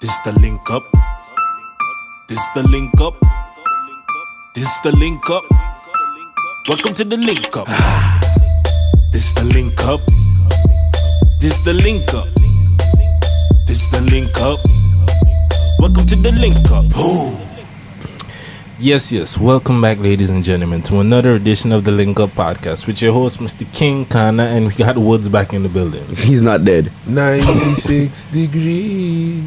This the link up. This the link up. This the link up. Welcome to the link up. This the link up. This the link up. This the link up. Welcome to the link up. Ooh. Yes. Welcome back, ladies and gentlemen, to another edition of the LinkUp podcast with your host, Mr. King, Kana, and we got Woods back in the building. He's not dead. 96 degrees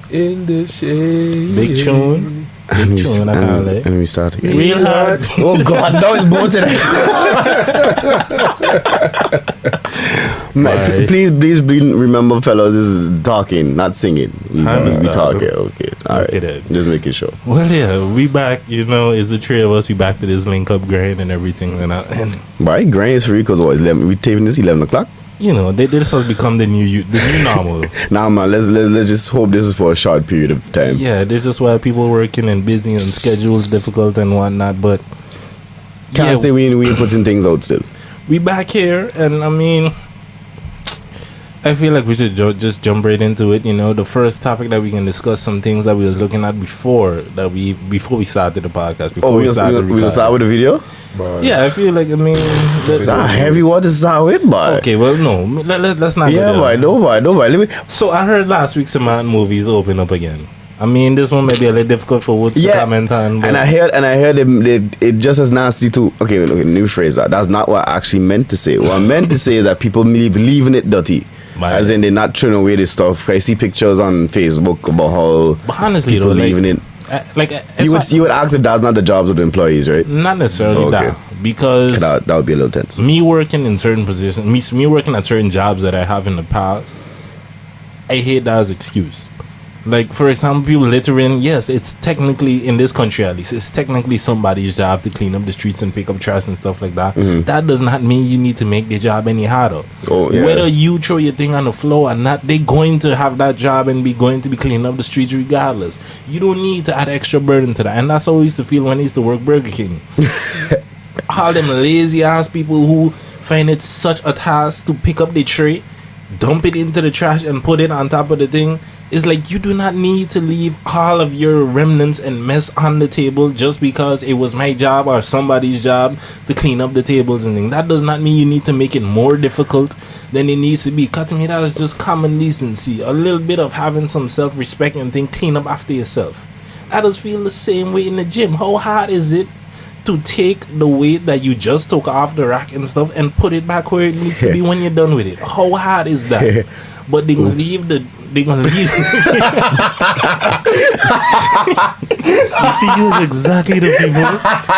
in the shade. Big tune. Big tune, I can't lie. And we start again. Real hard. Oh God, that was both today. Please remember, fellas, this is talking, not singing. We talking. Okay. All right. Then. Just making sure. Well, yeah, we back. It's the three of us. We back to this link up grind and everything. And Right, grind is free because what? 11. We taping this 11 o'clock. This has become the new normal. Nah, man. Let's just hope this is for a short period of time. Yeah, this is why people working and busy and schedules difficult and whatnot. But Can't say we ain't putting things out still. We back here, and I feel like we should just jump right into it. The first topic that we can discuss some things that we was looking at before we started the podcast. We gonna start with the video? But Yeah, I feel like Heavy water to start with, boy. Okay, well, no, let's not. Yeah, boy, no, boy. So I heard last week's amount movies open up again. This one may be a little difficult for Woods to comment on. But And I heard it just as nasty too. Okay, let me rephrase that. That's not what I actually meant to say. What I meant to say is that people leaving it dirty. As in they're not throwing away this stuff. I see pictures on Facebook about how But honestly, people though, leaving it. You would ask if that's not the jobs of the employees, right? Not necessarily that, because that would be a little tense. me working in certain positions, me working at certain jobs that I have in the past, I hate that as excuse. Like, for example, people littering. Yes, it's technically, in this country at least, it's technically somebody's job to clean up the streets and pick up trash and stuff like that. Mm-hmm. That does not mean you need to make their job any harder. Oh, yeah. Whether you throw your thing on the floor or not, they're going to have that job and going to be cleaning up the streets regardless. You don't need to add extra burden to that. And that's how I used to feel when I used to work Burger King. All them lazy ass people who find it such a task to pick up the tray, dump it into the trash and put it on top of the thing. It's like you do not need to leave all of your remnants and mess on the table just because it was my job or somebody's job to clean up the tables and things. That does not mean you need to make it more difficult than it needs to be. Cut me, that is just common decency. A little bit of having some self-respect and think, clean up after yourself. I just feel the same way in the gym. How hard is it to take the weight that you just took off the rack and stuff and put it back where it needs to be when you're done with it? How hard is that? But they're gonna leave. You see, use exactly the people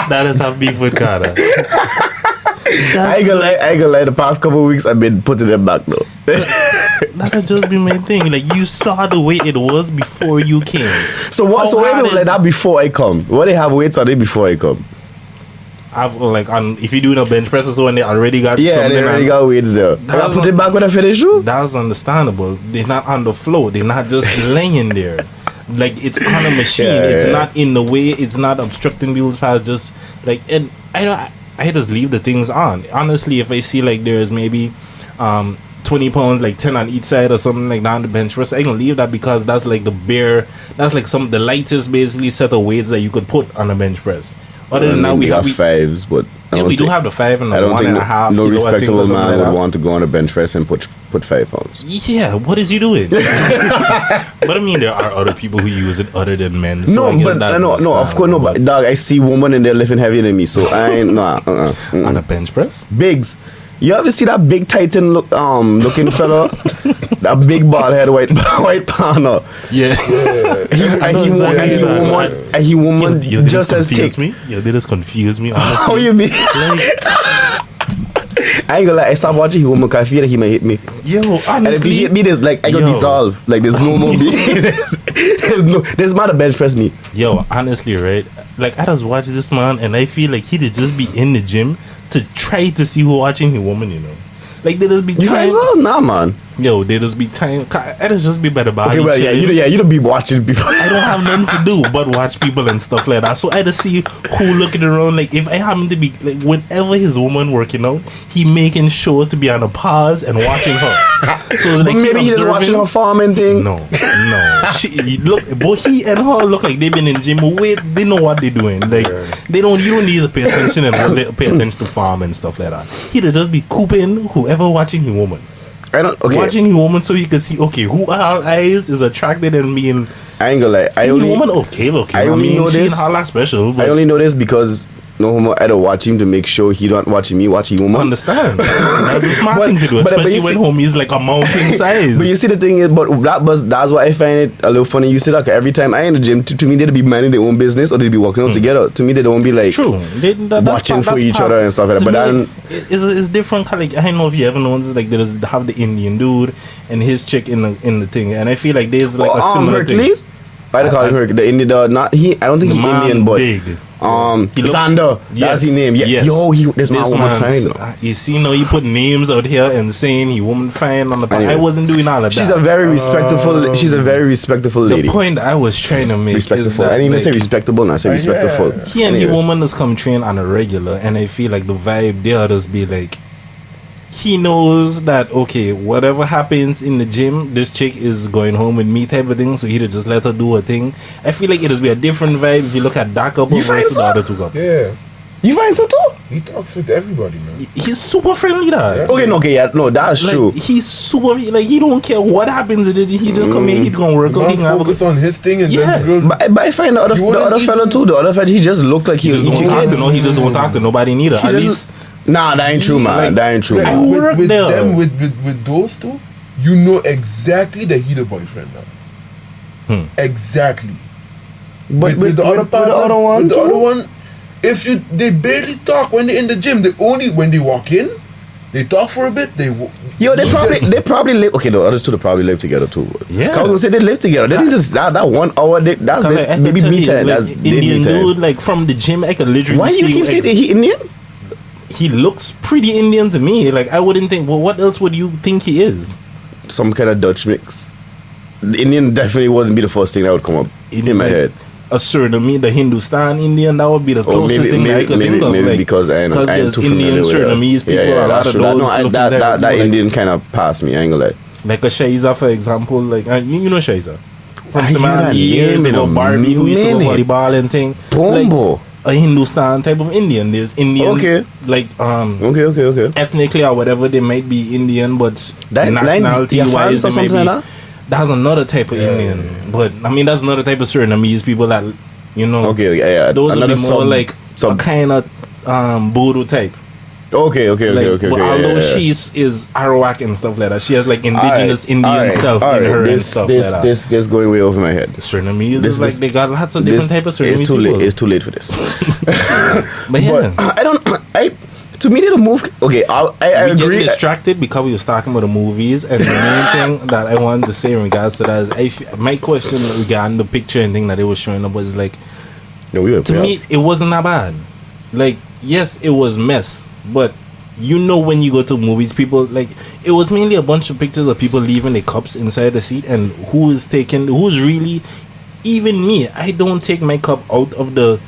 that has have beef with Kana. I ain't gonna lie, the past couple of weeks I've been putting them back though. That'll just be my thing. Like, you saw the way it was before you came. So if it was like that before I come, what they have weights on it before I come? If you do a bench press or so and they already got something, they already got weights there. I put it back when I finish too. That's understandable. They're not on the floor. They're not just laying there. Like, it's on a machine. It's not in the way. It's not obstructing people's paths. Just like, and I just leave the things on. Honestly, if I see like there's maybe 20 pounds, like 10 on each side or something like that on the bench press, I can leave that because that's like that's like the lightest basically set of weights that you could put on a bench press. Other than that, we have fives, but we do have the 5 and the 1.5. No respectable man would want to go on a bench press and put 5 pounds. Yeah, what is he doing? But there are other people who use it other than men. So of course, no. But dog, I see women and they're lifting heavier than me, so I ain't on a bench press. Bigs. You ever see that big Titan looking fella? That big bald head white partner. Yeah. He woman just as thick. They just confuse me. Honestly. How you mean? I ain't gonna lie, I stopped watching him because I feel like he might hit me. Yo, honestly. And if he hit me, there's like, I gonna dissolve. Like, there's no more there's not a bench press me. Yo, honestly, right? Like, I just watch this man and I feel like he'd just be in the gym to try to see who watching his woman, Like, there just be You find so? Nah, man. Yo, they just be time. It'll just be better body. Okay, well, yeah, you don't be watching people. I don't have nothing to do but watch people and stuff like that. So I just see who looking around. Like if I happen to be like, whenever his woman working out, he making sure to be on a pause and watching her. So like Maybe he just watching her farming thing. No. She look, but he and her look like they've been in gym. Wait, they know what they're doing. Like they don't. You don't need to pay attention and pay attention to farm and stuff like that. He'd just be cooping whoever watching his woman. I don't. Okay. Watching his woman so he could see. Okay, who our eyes is attracted and being. I ain't gonna lie. I only woman. Okay. I only know she this. ain't all special. But I only know this because no homo. I don't watch him to make sure he don't watching me watching woman. Understand? That's a smart thing to do, especially when homies like a mountain size. But you see, the thing is, that's why I find it a little funny. You see, like every time I in the gym, to me they'd be minding their own business or they'd be working out together. To me, they don't be like true. Watching for each other and stuff like that. But then it's different. Like I don't know if you ever noticed, like they just have the Indian dude and his chick in the thing, and I feel like there's like a similar Hercules. thing. Why they call him Hercules? The Indian, not he. I don't think he's Indian, but big. Xander, that's his name. Yeah, yes. Yo, this man woman fine. You see, you put names out here and saying he woman fine on the. Anyway, I wasn't doing all of that. She's a very respectful. She's a very respectful lady. The point I was trying to make respectful. is that, I didn't even like, say respectable. I said respectful. He and the woman just come train on a regular, and I feel like the vibe there just be like. He knows that okay, whatever happens in the gym, this chick is going home with me type of thing. So he'd just let her do her thing. I feel like it just be a different vibe if you look at that couple versus the other two couple. Yeah. You find so too? He talks with everybody, man. He's super friendly, that. No, that's like, true. He's super like he don't care what happens in the gym. He just come in, he gonna work out. He focus on his thing and then but I find the other fellow too. The other fellow, he just look like he just don't talk to he just don't talk to nobody neither. At least. Nah, that ain't true, man. That ain't true. I work with there. them, with those two, you know exactly that he the boyfriend now. Exactly. But with the other one, if they barely talk when they're in the gym. They only when they walk in, they talk for a bit. They probably live. Okay, the other two they probably live together too. Yeah, I was gonna say they live together. They didn't just that 1 hour. That's maybe me time. That's Indian dude. Like from the gym, I could literally. Why you keep saying he Indian? He looks pretty Indian to me. Like I wouldn't think. Well, what else would you think he is? Some kind of Dutch mix. The Indian definitely wouldn't be the first thing that would come up in my head. A Suriname, the Hindustan Indian, that would be the closest thing I could think of. Maybe like, because I ain't too Indian Surinamese people. Yeah, a lot of those. That Indian kind of passed me. I ain't gonna lie. Like a Shaiza, for example. Like you know Shaiza from some years name in ago. a Barbie who used to go minute. volleyball and thing. Bombo. Like, a Hindustan type of Indian. There's Indian, okay. Like okay. ethnically or whatever they might be Indian, but that nationality wise or they might something be. like that? That's another type of Indian, but I mean that's another type of Surinamese people that you know. Okay, yeah. Those would be more like a kind of Bodo type. Okay. But although she is Arawak and stuff like that, she has like indigenous Indian self in her and stuff like that. This going way over my head. Surinamese is like they got lots of different type of Surinamese people. It's too late for this. But yeah, to me, they don't move. Okay, I we agree. get distracted because we was talking about the movies, and the main thing that I wanted to say in regards to that is my question regarding the picture and thing that they was showing up was like, to me, it wasn't that bad. Like, yes, it was mess, but you know when you go to movies, people like it was mainly a bunch of pictures of people leaving their cups inside the seat, and who's really, even me, I don't take my cup out of the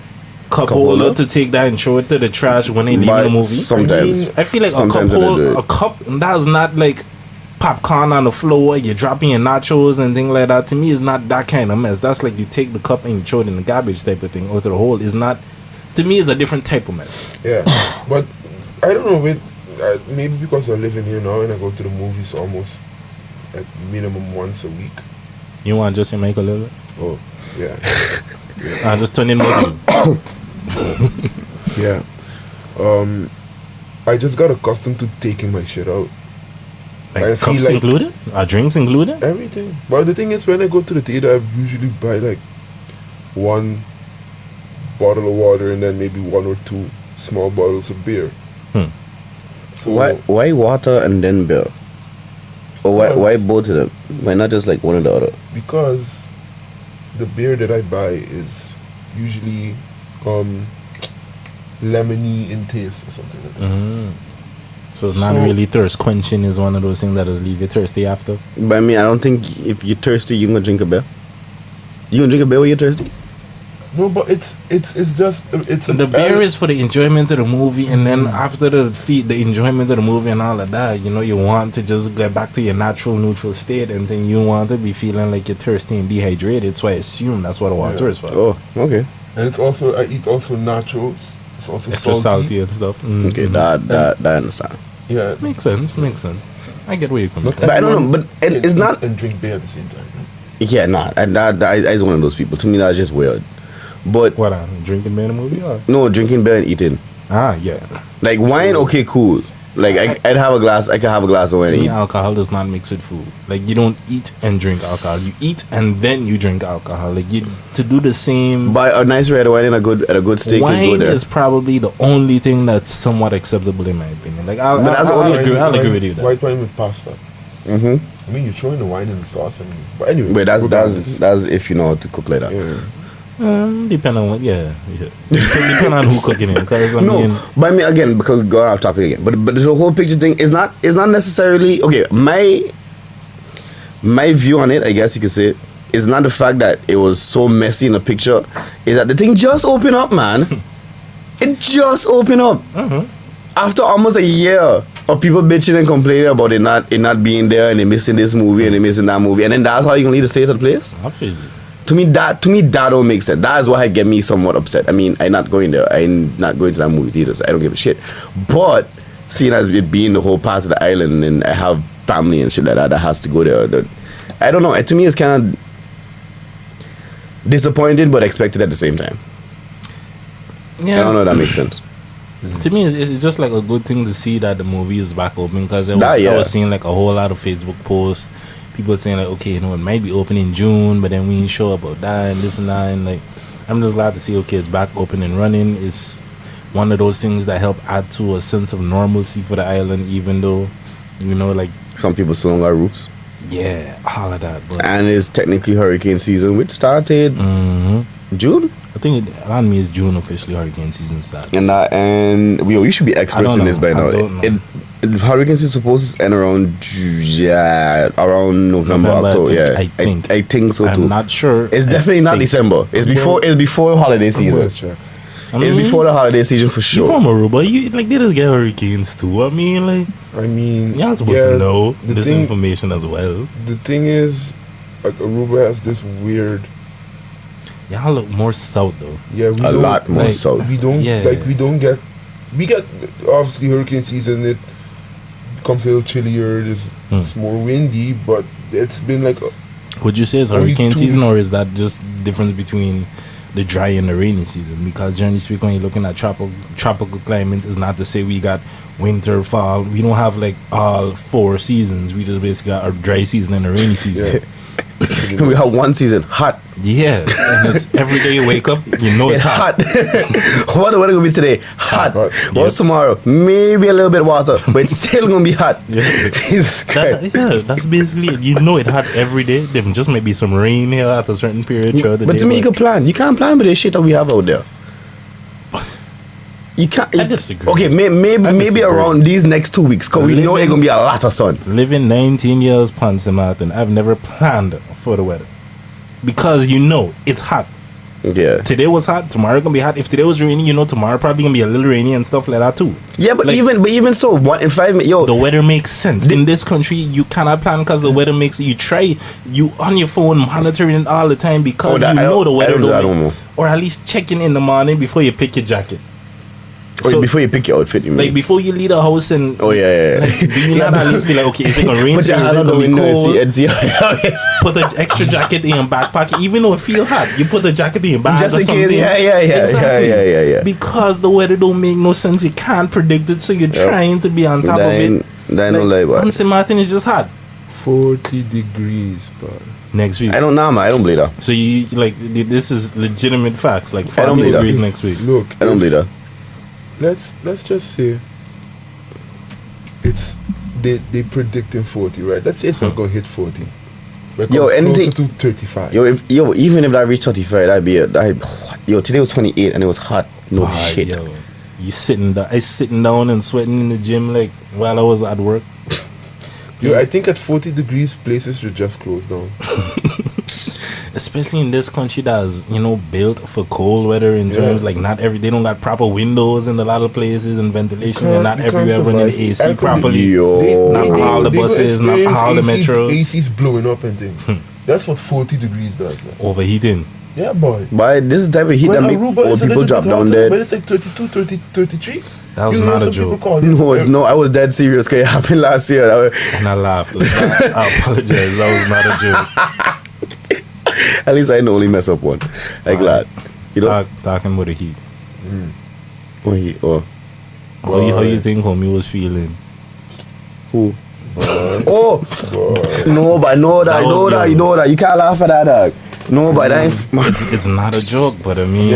cup holder to take that and show it to the trash when they leave the movie. Sometimes I feel like a cup that's not like popcorn on the floor, you're dropping your nachos and things like that. To me, is not that kind of mess. That's like you take the cup and you throw it in the garbage type of thing, or to the hole. Is not, to me, is a different type of mess. Yeah, but I don't know. Maybe because I live in here now and I go to the movies almost at minimum once a week. You want to adjust your mic a little bit? Oh, yeah. Just turn in more. Yeah. I just got accustomed to taking my shit out. Like cups included? Are drinks included? Everything. But the thing is, when I go to the theater, I usually buy like one bottle of water and then maybe one or two small bottles of beer. So why water and then beer? Or why both of them? Why not just like one or the other? Because the beer that I buy is usually lemony in taste or something like that. So it's not really thirst quenching. Is one of those things that does leave you thirsty after. But I mean, I don't think if you're thirsty, you gonna drink a beer. You gonna drink a beer when you're thirsty? No, but it's just it's The beer is for the enjoyment of the movie, and then after the enjoyment of the movie and all of that, you know, you want to just get back to your natural neutral state, and then you want to be feeling like you're thirsty and dehydrated. So I assume that's what water is for. Oh, okay. And it's also I eat also nachos. It's also Extra salty and stuff. Okay, that I understand. Yeah, Makes sense. I get where you're coming from. But I don't know. But it's not. and drink beer at the same time. Right? Yeah, nah. I is one of those people. To me, that's just weird. But What, drinking beer in a movie? Or? no, drinking beer and eating. Yeah. Like wine, okay, cool. Like I'd have a glass. I could have a glass of wine. To And me, eat. alcohol does not mix with food. Like, you don't eat and drink alcohol. You eat and then you drink alcohol. Like, to do the same. Buy a nice red wine and a good steak is Wine good. is probably the only thing that's somewhat acceptable in my opinion. Like, I'll agree with you. That. White wine with pasta. Mm-hmm. I mean, you're throwing the wine in the sauce, but anyway. But that's regardless. if you know how to cook like that. Yeah. Depending on what, depending on who cooking it. Because I mean, but I mean again, because going off topic again. But the whole picture thing is not necessarily okay. My view on it, I guess you could say, is not the fact that it was so messy in the picture. Is that the thing just opened up, man? It just opened up after almost a year of people bitching and complaining about it not being there, and they missing this movie and they missing that movie, and then that's how you can leave the state of the place. I feel you. To me, that don't make sense. That is why it get me somewhat upset. I mean, I'm not going there. I'm not going to that movie theater, so I don't give a shit. But seeing as it being the whole part of the island, and I have family and shit like that has to go there. I don't know. To me, it's kind of disappointing, but expected at the same time. Yeah. I don't know if that makes sense. To me, it's just like a good thing to see that the movie is back open, because I was seeing like a whole lot of Facebook posts. People saying like, okay, you know, it might be open in June, but then we ain't sure about that and this and that. And like, I'm just glad to see, okay, it's back open and running. It's one of those things that help add to a sense of normalcy for the island, even though, you know, like Some people still on our roofs. Yeah, all of that. But And it's technically hurricane season, which started June. I think around me is June officially hurricane season starts. And we should be experts in this by now. Hurricane season is supposed to end around November, October. I think so too. I'm not sure. It's definitely not December. It's before holiday season. I mean, It's before the holiday season for sure. You're from Aruba. They just get hurricanes too. I mean, you're not supposed to know this information as well. The thing is, like, Aruba has this weird. Y'all look more south though. Yeah, a lot more south. We don't we get obviously hurricane season. It becomes a little chillier. It's more windy, but it's been like. Would you say it's hurricane season, or is that just difference between the dry and the rainy season? Because generally speaking, when you're looking at tropical climates, is not to say we got winter, fall. We don't have like all 4 seasons. We just basically got a dry season and a rainy season. We have one season, hot. Yeah, and it's every day you wake up, you know it's hot. What are we gonna be today? Hot. What's tomorrow? Maybe a little bit of water, but it's still gonna be hot. Jesus Christ. That's basically it. You know it's hot every day. There just may be some rain here at a certain period throughout the day. But to me, you can plan. You can't plan with the shit that we have out there. You can't. I disagree. Okay, maybe around these next 2 weeks, because we know it's gonna be a lot of sun. Living 19 years, Ponce Martin, I've never planned for the weather, because you know it's hot. Yeah. Today was hot. Tomorrow gonna be hot. If today was rainy, you know tomorrow probably gonna be a little rainy and stuff like that too. Yeah, but like, even so, 1 in 5 minutes, the weather makes sense in this country. You cannot plan because the weather makes you try. You on your phone monitoring it all the time because the weather. Or at least checking in the morning before you pick your jacket. So, before you pick your outfit, you mean? Like before you leave the house and do you not at least be like, okay, is it gonna rain? Put your hand on the window and see. Put an extra jacket in your back pocket, even though it feel hot. You put the jacket in your bag just or in something. case. Yeah. Because the weather don't make no sense. You can't predict it, so you're trying to be on top of it. Ponce Martin is just hot. 40 degrees, bro. Next week. I don't know, man. I don't believe that. So you like this is legitimate facts. Like 40 degrees next week. Look, I don't believe that. Let's just say it's they predicting 40, right? Let's say it's not gonna hit 40. Anything to 35. Even if I reach 35, that'd be today was 28 and it was hot. No shit. You sitting down and sweating in the gym like while I was at work. Yo, I think at 40 degrees, places should just close down. Especially in this country that's, you know, built for cold weather in terms like they don't got proper windows in a lot of places and ventilation, and not everywhere running the AC properly. Not all the buses, not all the metros. AC's blowing up and things. That's what 40 degrees does. Overheating. Yeah, boy. But this is the type of heat that make old people drop down dead. But it's like 32, 30, 33. That was not a joke. No, it's no. I was dead serious because it happened last year. And I laughed. Like, I apologize. That was not a joke. At least I didn't only mess up one. I'm glad. You know? Talking about the heat. How you think homie was feeling? Who? Oh! No, but I know that. You know that. You can't laugh at that, dog. No, but it's not a joke, but I mean,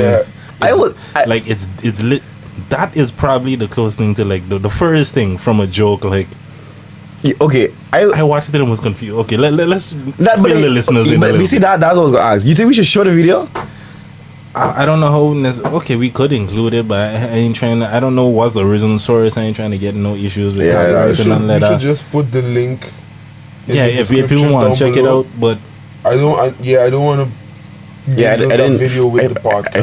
it's lit. That is probably the closest thing to like the first thing from a joke. Like, okay, I watched it and was confused. Okay, let's fill the listeners in. But you see that's what I was gonna ask. You think we should show the video? I don't know how. Okay, we could include it, but I ain't trying to. I don't know what's the original source. I ain't trying to get no issues with we should just put the link. If people want to check it out, but. I don't want to. I didn't video with the podcast.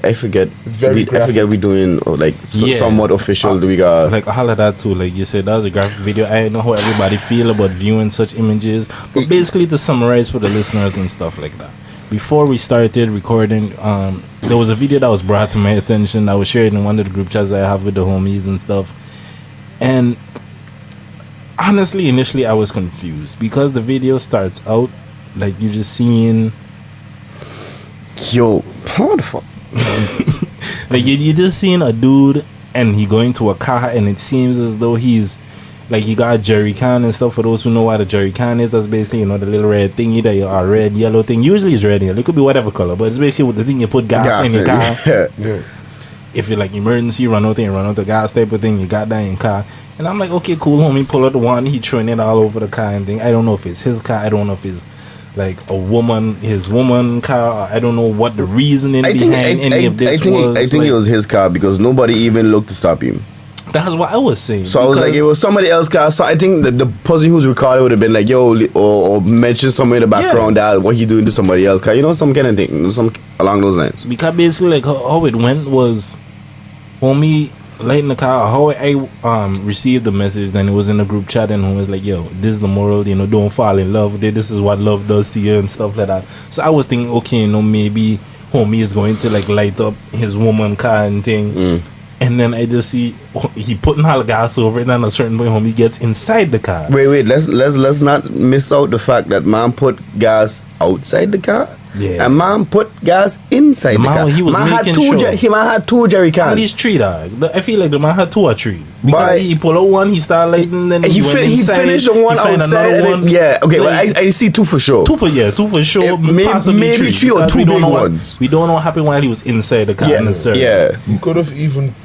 I forget. It's very I forget we doing somewhat official. We got like all of that too. Like you said, that was a graphic video. I don't know how everybody feel about viewing such images, but basically to summarize for the listeners and stuff like that. Before we started recording, there was a video that was brought to my attention. I was shared in one of the group chats I have with the homies and stuff, and honestly, initially I was confused because the video starts out like you're just seeing, how the fuck? like you're just seeing a dude and he going to a car, and it seems as though he's like he got a jerry can and stuff. For those who know what a jerry can is, that's basically, you know, the little red thing, either a red, yellow thing. Usually it's red, it could be whatever color, but it's basically the thing you put gas in your car. Yeah. If you're like emergency, run out of gas type of thing, you got that in your car. And I'm like, okay, cool, homie, pull out the one, he throwing it all over the car and thing. I don't know if it's his car, I don't know if it's like his woman car. I don't know what the reasoning behind any of this was. I think it was his car because nobody even looked to stop him. That's what I was saying. So I was like, it was somebody else's car. So I think the person who's recorded would have been like, yo, or mention somewhere in the background that what he doing to somebody else's car. You know, some kind of thing, some along those lines. Because basically, like how it went was, homie late in the car, how I received the message, then it was in the group chat, and he was like, yo, this is the moral, you know, don't fall in love. This is what love does to you and stuff like that. So I was thinking, okay, you know, maybe homie is going to like light up his woman car and thing. And then I just see he putting all the gas over it, and at a certain point homie gets inside the car. Wait, let's not miss out the fact that man put gas outside the car. Yeah. And man put gas inside the car. He was making sure. He had two jerry cans. At least three, dog. I feel like the man had two or three. Because he pulled out one, he started lighting, then he went inside. He finished the one outside. One. Yeah, okay, like, well, I see two for sure. Two for sure. Maybe three or two big ones. We don't know what happened while he was inside the car. Yeah. He could have even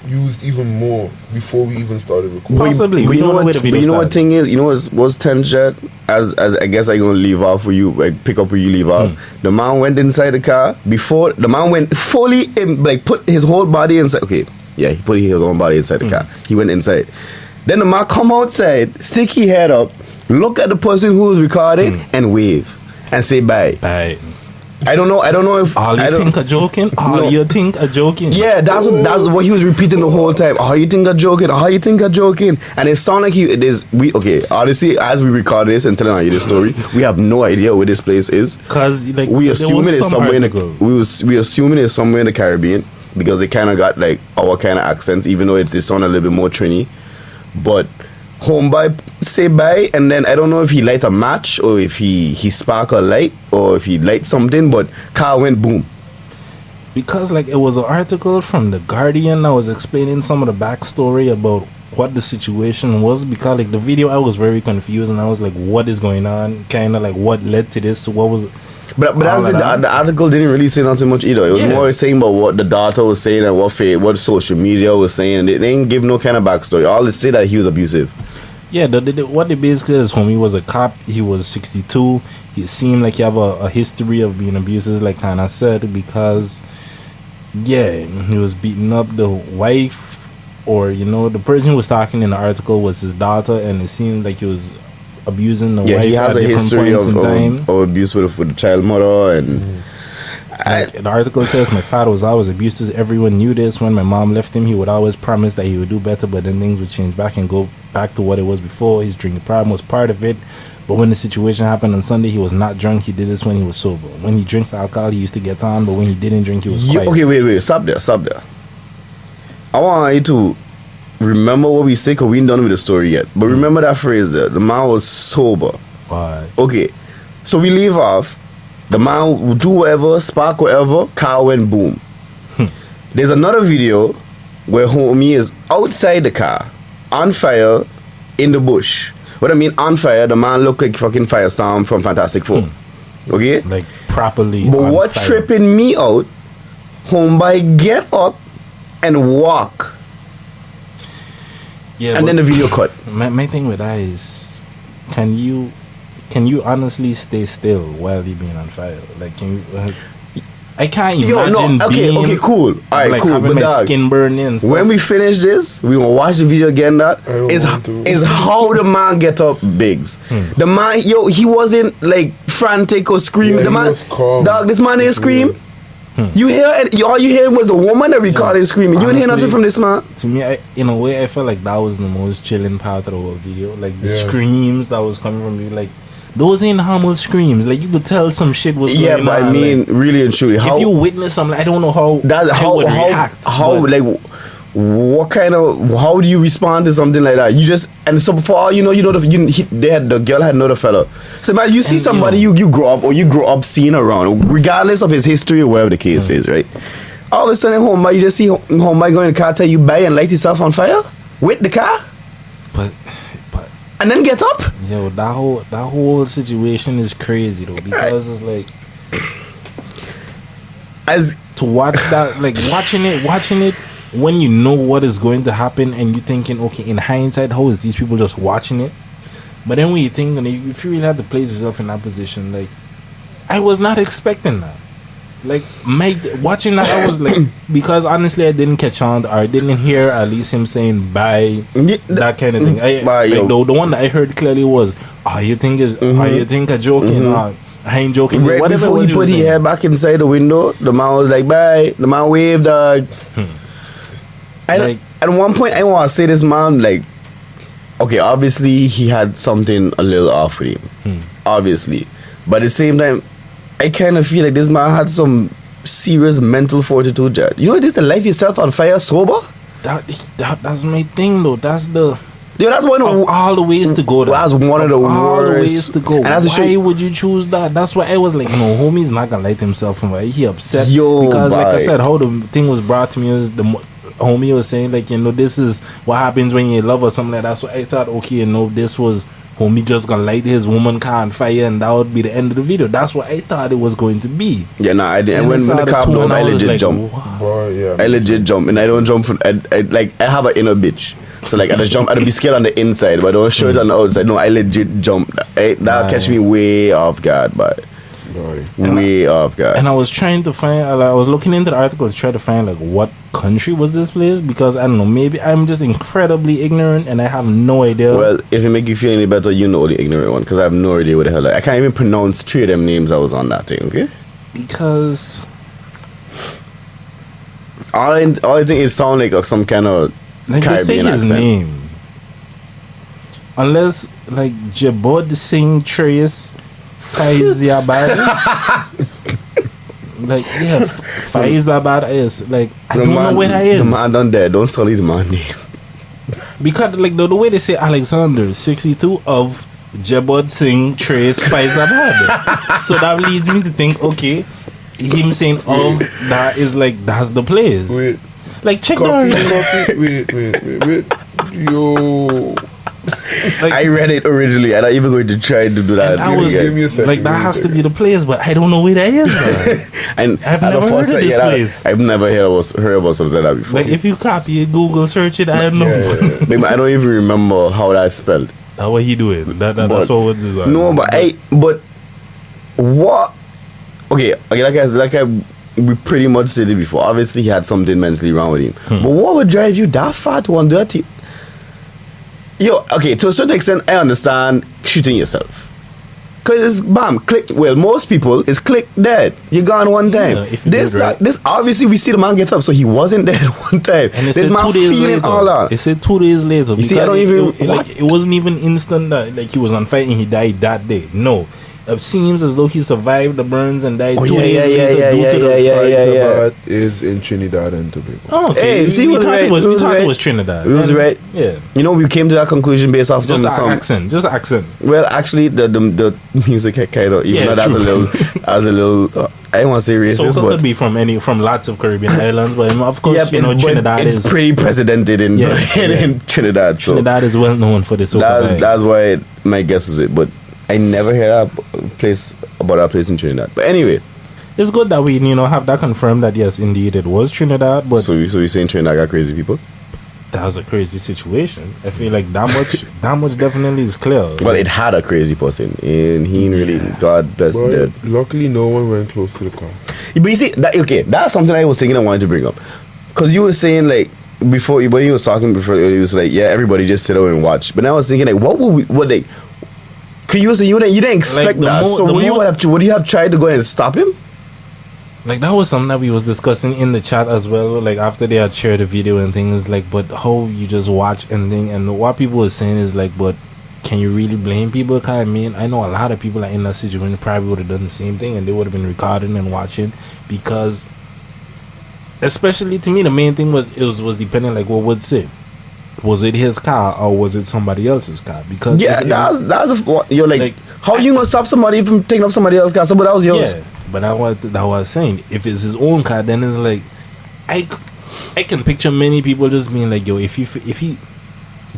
used even more before we even started recording. Possibly. But you know what thing is? You know what's tension? As I guess I'm gonna leave off for you, like pick up where you leave off. The man went inside the car before the man went fully in, like put his whole body inside. Okay, yeah, he put his own body inside the car. He went inside. Then the man come outside, stick his head up, look at the person who was recording, and wave and say bye. Bye. I don't know if you think are joking. You think are joking. Yeah, that's what he was repeating the whole time. You think are joking. You think are joking. And it sounds like it is. Honestly, as we record this and telling you this story, we have no idea where this place is. Cause like we assuming it's somewhere we assuming it's somewhere in the Caribbean because they kind of got like our kind of accents, even though they sound a little bit more Trini. But home by say bye, and then I don't know if he light a match or if he spark a light or if he light something, but car went boom. Because like it was an article from the Guardian that was explaining some of the backstory about what the situation was, because like the video I was very confused and I was like, what is going on? Kind of like what led to this? What was it? But that's the article didn't really say nothing much either. It was more saying about what the data was saying and what social media was saying, and they didn't give no kind of backstory. All they say that he was abusive. Yeah, what they basically said is homie was a cop. He was 62. He seemed like he have a history of being abusive, like Kana said, because Yeah, he was beating up the wife, or the person who was talking in the article was his daughter, and it seemed like he was abusing the wife. He has at a different history points in time. of abuse with the child mother, and The article says my father was always abusive. Everyone knew this. When my mom left him, he would always promise that he would do better, but then things would change back and go back to what it was before. His drinking problem was part of it. But when the situation happened on Sunday, he was not drunk. He did this when he was sober. When he drinks alcohol, he used to get on, but when he didn't drink, he was quiet. Okay, wait, stop there. I want you to remember what we say, because we ain't done with the story yet. But remember that phrase there. The man was sober. Why? Okay, so we leave off. The man would do whatever, spark whatever, car went boom. There's another video where homie is outside the car, on fire, in the bush. What I mean, on fire, the man looked like fucking Firestorm from Fantastic Four. Okay? Like, properly. But on what fire. tripping me out, homeboy get up and walk. Yeah, And then the video cut. My thing with that is, can you honestly stay still while you being on fire? Like, can you? I can't imagine being okay, cool. All right, like cool. having But my dog, skin burning and stuff. when we finish this, we gonna watch the video again. That I don't want to. is how the man get up, Biggs. The man, he wasn't like frantic or screaming. Yeah, the he man, was calm. dog, this man didn't scream. Hmm. You hear it? All you hear was a woman that recorded screaming. You didn't hear nothing Honestly, from this man. To me, in a way, I felt like that was the most chilling part of the whole video. Like the Yeah. screams that was coming from you, like those ain't humble screams. Like you could tell some shit was Yeah, going but on. I mean, like, really and truly, how if you witness something, I don't know how that I how would how react. how but- like what kind of how do you respond to something like that? You just, and so for all you know the girl had know the fella. So man, you see And, somebody yo. you grow up seeing around, regardless of his history or whatever the case is, right? All of a sudden, homeboy, you just see homeboy going in the car, tell you buy and light yourself on fire with the car, but and then get up. yo, that whole situation is crazy though, because it's like As to watch that, like watching it when you know what is going to happen, and you thinking, okay, in hindsight, how is these people just watching it? But then when you think, if you really have to place yourself in that position, like I was not expecting that. Like watching that, I was like, because honestly, I didn't catch on, or I didn't hear at least him saying bye, that kind of thing. Bye, yo. The one that I heard clearly was, you think I'm joking? I ain't joking. right Whatever before it was he put was his saying. head back inside the window, the man was like bye. The man waved, dog. And Like- at one point, I want to say this man, like, okay, obviously he had something a little off with him, obviously, but at the same time, I kind of feel like this man had some serious mental fortitude. Jad. You know, this to light yourself on fire sober. That's my thing though. That's the Yo, that's one of all the ways to go. That's one of the all the worst ways to go. And that's the Why shit. would you choose that? That's why I was like, no, homie's not gonna light himself on fire. He upset Yo, because, like I bye. said, how the thing was brought to me was homie was saying like, this is what happens when you love or something like that. So I thought, okay, this was homie just gonna light his woman car on fire, and that would be the end of the video. That's what I thought it was going to be. Yeah, nah, I didn't. And When saw the cop tune, blow, I was legit like, jump. wow. Boy, yeah. I legit jump, and I don't jump from. I have an inner bitch, so like I just jump. I'd be scared on the inside, but I don't show it on the outside. No, I legit jump. That'll catch me way off guard, but Boy. way off guard. And I was trying to find, I was looking into the articles, trying to find like what country was this place, because I don't know, maybe I'm just incredibly ignorant and I have no idea. Well, if it make you feel any better, you know the ignorant one, because I have no idea what the hell. I can't even pronounce 3 of them names I was on that thing. Okay. Because All I think it sound like some kind of like just say Caribbean his accent. name, unless like Jabod Singh Trace Faizabad. Like Faizabad is like I don't know where that is. The man done there. Don't sully the man name. Because like the way they say Alexander 62 of Jabod Singh Trace Faizabad. So that leads me to think, okay, him saying of that is like that's the place. Wait. Like check Copy, the wait. Yo. like, I read it originally, and I even going to try to do that. and I was Give me a second, like give me that a has to second. be the place, but I don't know where that is. And I've at the never first heard of time, this place. I've never heard about something like that before. Like if you copy it, Google search it, I don't know. Yeah. Maybe I don't even remember how that's spelled. That's what he doing. That's But- what words is on. No, but what? Okay, like we pretty much said it before. Obviously, he had something mentally wrong with him. But what would drive you that far to want dirty? Yo, okay, to a certain extent, I understand shooting yourself. Because it's bam, click. Well, most people, it's click dead. You're gone one time. Yeah, if you did right. This obviously, we see the man gets up, so he wasn't dead one time. And it this said man 2 days feeling later. all out. It said 2 days later. You see, I don't even. It wasn't even instant that like he was on fire and he died that day. No. It seems as though he survived the burns and died 2 days later due to the That is in Trinidad and Tobago. Oh, okay. Hey, see, we was thought right. it was Trinidad. It was And- right. Yeah. You know, we came to that conclusion based off Just some accent. Just accent. Well, actually, the music kind of, even Yeah, though that's true. a little. I don't want to say racist, So it but could be from lots of Caribbean islands, but of course, yeah, Trinidad it's is pretty precedented in Yeah, in Trinidad. So Trinidad is well known for this. that's why my guess is it. But I never heard about that place in Trinidad. But anyway, It's good that we have that confirmed that yes, indeed, it was Trinidad. But so you're saying Trinidad got crazy people? that was a crazy situation. I feel like that much definitely is clear. Well, it had a crazy person, and he really God bless But dead. luckily, no one went close to the car. But you see, that's something I was thinking I wanted to bring up. Because you were saying, like, before, when you was talking before, you was like, yeah, everybody just sit there and watch. But now I was thinking, like, because you were saying you didn't expect that. So would you have tried to go and stop him? Like, that was something that we was discussing in the chat as well. Like, after they had shared the video and things, like, but how you just watch and thing. And what people were saying is, like, but can you really blame people? Because, I mean, I know a lot of people are in that situation probably would have done the same thing and they would have been recording and watching because... Especially to me, the main thing was depending like what would say. Was it his car or was it somebody else's car? Because you're like how you gonna stop somebody from taking up somebody else's car? Somebody else yours. Yeah, but that was saying. If it's his own car, then it's like I can picture many people just being like, yo, if he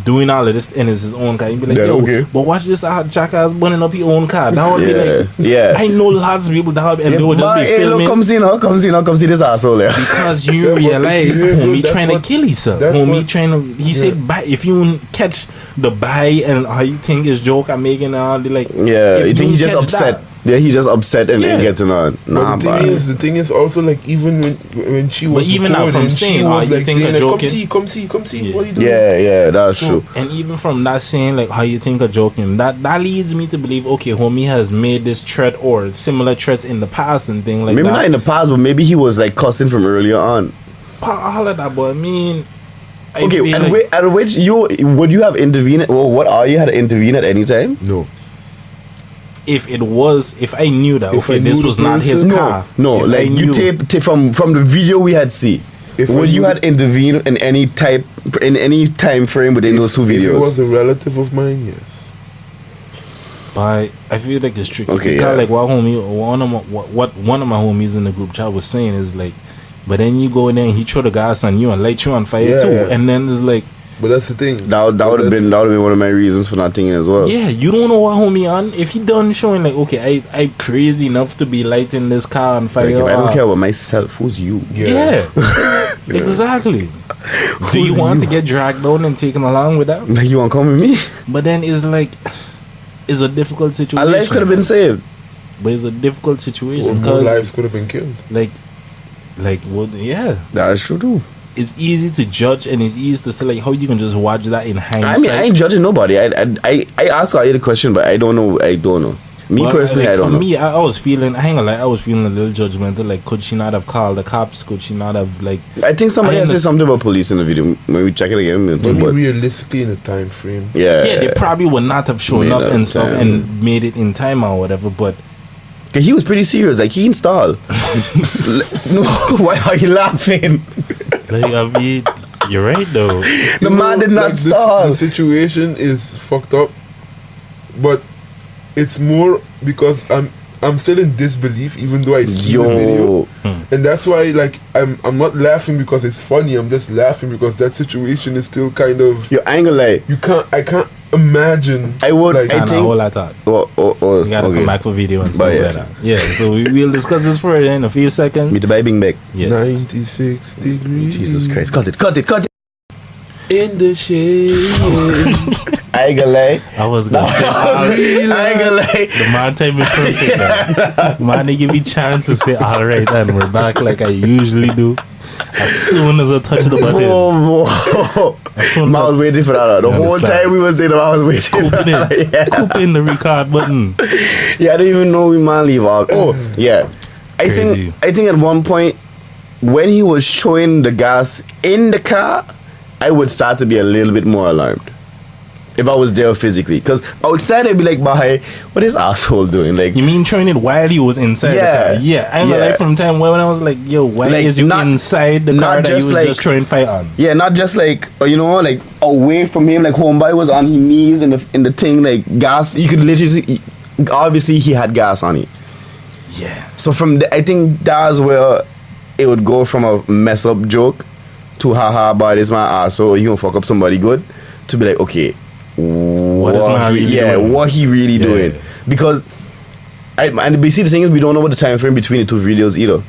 doing all of this and it's his own car, you'd be like, yo, okay. But watch this jackass burning up your own car. That would be like, yeah. I know lots of people that would, and they would just be filming. Look, come see this asshole there. Because you realize homie trying to kill himself. Homie trying to, he said, buy, if you catch the buy and how you think his joke I'm making all the like, yeah, you think he's just upset. Yeah, he's just upset and getting on. Nah, but the thing is also like even when she was, but even now from saying, oh, you think a joking, come see, yeah. what are you doing? Yeah, that's true. And even from that saying, like how you think of joking, that leads me to believe, okay, homie has made this threat or similar threats in the past and thing like maybe that. not in the past, but maybe he was like cussing from earlier on. All of that, but I mean, okay, at which would you have intervened? Well, what are you had to intervene at any time? No. If I knew that, If okay, I knew this the was not his person- car. No, If like I you knew- tape from the video we had see. Would you had intervened in any time frame within those two If it videos? was a relative of mine, yes. But I feel like it's tricky. Okay, Because yeah. like what one of my homies in the group chat was saying is like, but then you go in there and he throw the gas on you and light you on fire too, Yeah. and then it's like, But that's the thing. That would have been one of my reasons for not thinking as well. yeah, you don't know what homie on. If he done showing like, okay, I'm crazy enough to be lighting this car on fire. Like, if I don't care about myself, who's you? Yeah, exactly. Do you Who's want you? to get dragged down and taken along with that? Like, you want to come with me? But then it's like, it's a difficult situation. Our life could have been saved. but it's a difficult situation More because lives could have been killed. like what? Yeah, That's true too. it's easy to judge and it's easy to say like how you can just watch that in hindsight. I mean, I ain't judging nobody. I asked her the question, but I don't know. Me But, personally, like, I don't know. For me, I was feeling, I ain't gonna lie, I was feeling a little judgmental. Like, could she not have called the cops? Could she not have, like... I think somebody I has said understand- something about police in the video. Maybe check it again. Maybe But realistically in a time frame. yeah, they probably would not have shown Made up up and stuff time. and made it in time or whatever, but... 'Cause he was pretty serious. Like, he installed. No, why are you laughing? Like, I mean, you're right, though. The man did not stall. The situation is fucked up, but it's more because I'm still in disbelief, even though I see the video, and that's why like I'm not laughing because it's funny. I'm just laughing because that situation is still kind of. Your angle, like, I can't imagine. I would. Like, I Kinda think. all I thought. Oh, We gotta okay. come back for video and stuff But like that. Yeah, so we'll discuss this further in a few seconds. Me to buy Bing back. Yes. 96 degrees. Jesus Christ! Cut it! In the shade. I ain't gonna lie. I was gonna say, I ain't gonna lie. the man time is perfect. Man, they give me chance to say, all right, and we're back like I usually do. As soon as I touch the button. As soon as I was waiting for that. The whole time we was saying I was waiting for that. Coop in the record button. Yeah, I don't even know we man leave out. Oh, yeah. I Crazy. think at one point when he was showing the gas in the car, I would start to be a little bit more alarmed. If I was there physically. Because outside I'd be like, "Bye, what is asshole doing?" Like, you mean trying it while he was inside the car? Yeah. I'm like from time when I was like, yo, why like, is you inside the car that you was just trying fight on? Yeah, not just like, like away from him, like homeboy was on his knees in the thing, like gas. You could literally see, obviously he had gas on it. Yeah. So I think that's where it would go from a mess up joke to haha, boy, this my asshole, or you gonna fuck up somebody good, to be like, okay, what he really doing? Because and see, the thing is, we don't know what the time frame between the two videos either.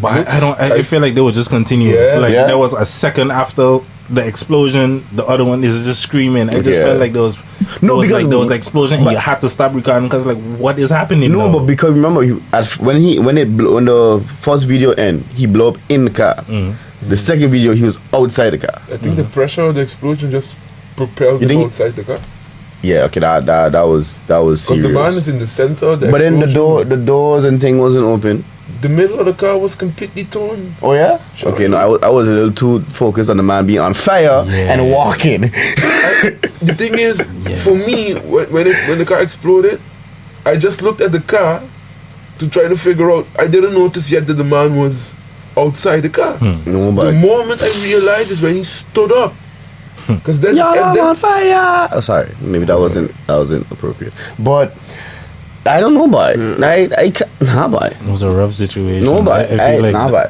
But I feel like they were just continuing. Yeah. Like there was a second after the explosion, the other one is just screaming. I just felt like there was explosion and you had to stop recording because like what is happening? No, but because remember when the first video end, he blew up in the car. The second video, he was outside the car. I think the pressure of the explosion just propelled him outside the car. Yeah, okay, that was serious. Because the man is in the center. But then the doors and thing wasn't open. The middle of the car was completely torn. Oh yeah? Sure. Okay, no, I was a little too focused on the man being on fire and walking. The thing is, for me, when the car exploded, I just looked at the car to try to figure out. I didn't notice yet that the man was outside the car. No, but the moment I realized is when he stood up. Because then, I'm on fire. Oh, sorry, maybe that wasn't appropriate. But I don't know, boy. I can't. Nah, boy. It was a rough situation. No, boy. I feel like nah, boy.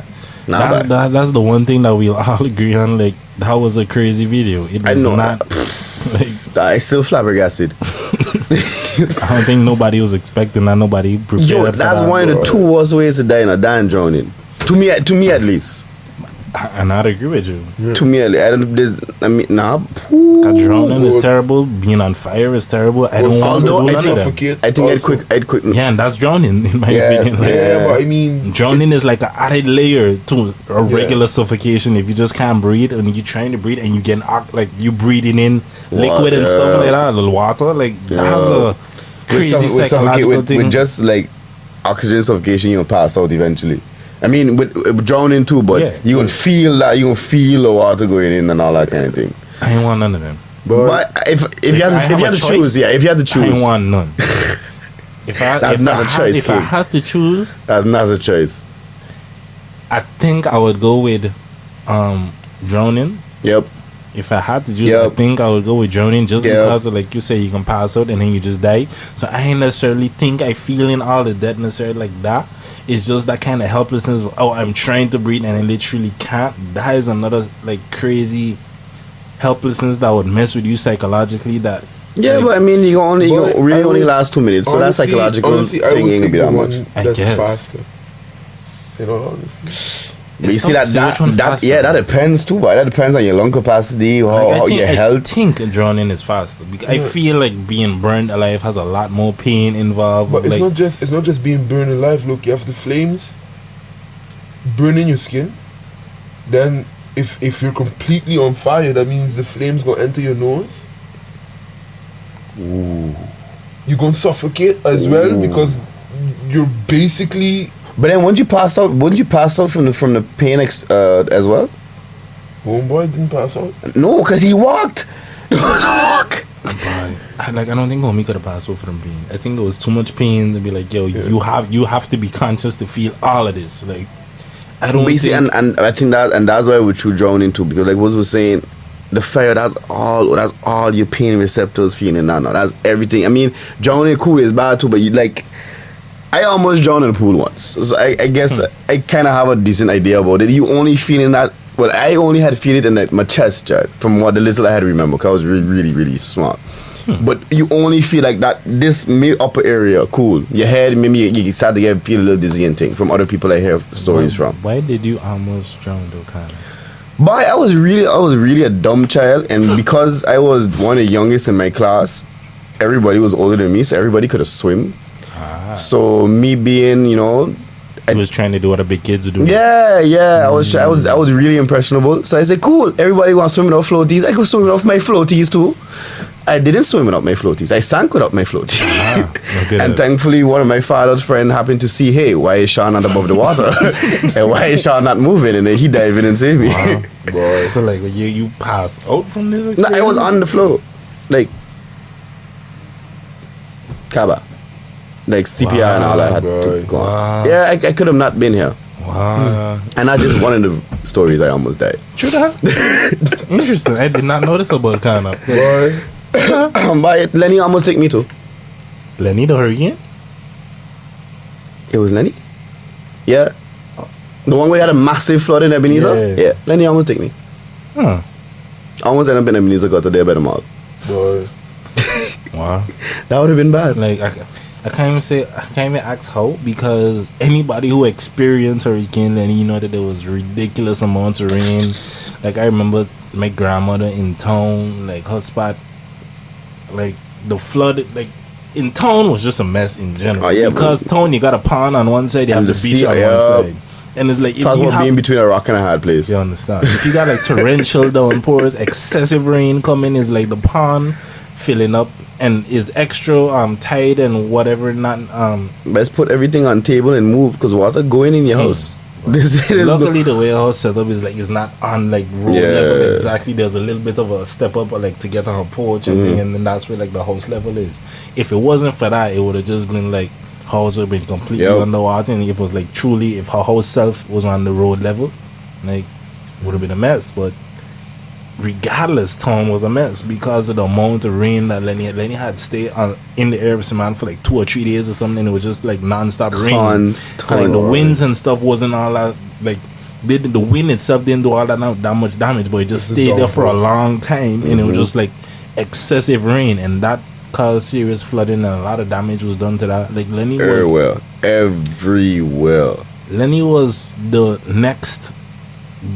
That's the one thing that we'll all agree on. Like that was a crazy video. It was not. Like, I still flabbergasted. I don't think nobody was expecting that. Nobody prepared. Yo, that's for that, one of the two worst ways to die in a dying drowning. To me at least. And I'd agree with you. Yeah. To me, Drowning is terrible. Being on fire is terrible. I don't want to do none of them. I think I'd quit. Yeah, and that's drowning in my opinion. Like, but I mean, drowning is like an added layer to a regular suffocation. If you just can't breathe and you're trying to breathe and you get like you breathing in liquid and stuff like that, little water, like that's a crazy psychological thing. With just like oxygen suffocation, you'll pass out eventually. I mean, with drowning too, but you can feel that. You can feel the water going in and all that kind of thing. I ain't want none of them. But if you had to choose, if you had to choose, I ain't want none. If I had to choose, that's not a choice. I think I would go with drowning. Yep. If I had to choose, I think I would go with drowning just because of, like you say, you can pass out and then you just die. So I ain't necessarily think I feeling all of that necessarily like that. It's just that kind of helplessness. I'm trying to breathe and I literally can't. That is another like crazy helplessness that would mess with you psychologically. That but I mean, you only last 2 minutes, so that psychological thing ain't gonna be that much. That's faster. In all honesty. But you see that depends too, but that depends on your lung capacity, how your health. I think drowning is faster because I feel like being burned alive has a lot more pain involved. But it's not just being burned alive. Look, you have the flames burning your skin. Then if you're completely on fire, that means the flames gonna enter your nose. Ooh. You're gonna suffocate as well because you're basically. But then wouldn't you pass out from the pain as well? Homeboy didn't pass out. No, because he walked. I don't think homie could have passed out from pain. I think there was too much pain to be like, yo, you have to be conscious to feel all of this. Like I don't. Basically, and I think that's why we should drown into, because like Woods was saying, the fire, that's all your pain receptors feeling now. That's everything. I mean, drowning cool is bad too, but you like. I almost drowned in the pool once, so I guess I kind of have a decent idea about it. You only feeling that? Well, I only had feel it in my chest, from what the little I had to remember, because I was really, really, really smart. But you only feel like that. This upper area, cool. Your head, maybe you start to feel a little dizzy and thing from other people I hear stories from. Why did you almost drown though, Kana? But I was really a dumb child, and because I was one of the youngest in my class, everybody was older than me, so everybody could have swim. So me being, I was trying to do what the big kids would do. Yeah. I was really impressionable. So I said, cool. Everybody wants to swim without floaties. I go swim without my floaties too. I didn't swim without my floaties. I sank without my floaties. And thankfully, one of my father's friends happened to see, hey, why is Sean not above the water? And why is Sean not moving? And then he dived in and saved me. Wow. Boy. So like you passed out from this experience? No, I was on the floor. Like Kaba. Like CPR and all that had to go on. Yeah, I could have not been here. Wow. And I just one of the stories I almost died. True that? Interesting. I did not know this about Kana. Boy. But Lenny almost took me too. Lenny the hurricane? It was Lenny? Yeah. The one where we had a massive flood in Ebenezer? Yeah. Lenny almost took me. Huh. Almost ended up in Ebenezer, got to there by the mall. Boy. Wow. That would have been bad. Like I can't even ask how, because anybody who experienced Hurricane Lenny, that there was ridiculous amounts of rain. Like I remember my grandmother in town, like her spot, like the flood, like in town was just a mess in general. Oh, yeah, because town, you got a pond on one side, you have the beach on one side. And it's like, talk about being between a rock and a hard place. You understand? If you got like torrential downpours, excessive rain coming, is like the pond filling up and is extra tight and whatever. Let's put everything on table and move, because water going in your house. Luckily, the way our house set up is like it's not on like road level exactly. There's a little bit of a step up, or like to get on a porch and thing, and then that's where like the house level is. If it wasn't for that, it would have just been like house would have been completely underwater. And if it was like truly, if her house self was on the road level, like would have been a mess. But regardless, town was a mess because of the amount of rain that Lenny had stayed in the area for like 2 or 3 days or something. It was just like non-stop rain. Like the winds and stuff wasn't all that, like the wind itself didn't do all that much damage, but it just stayed there for a long time. And it was just like excessive rain, and that caused serious flooding, and a lot of damage was done to that. Like Lenny was everywhere. Lenny was the next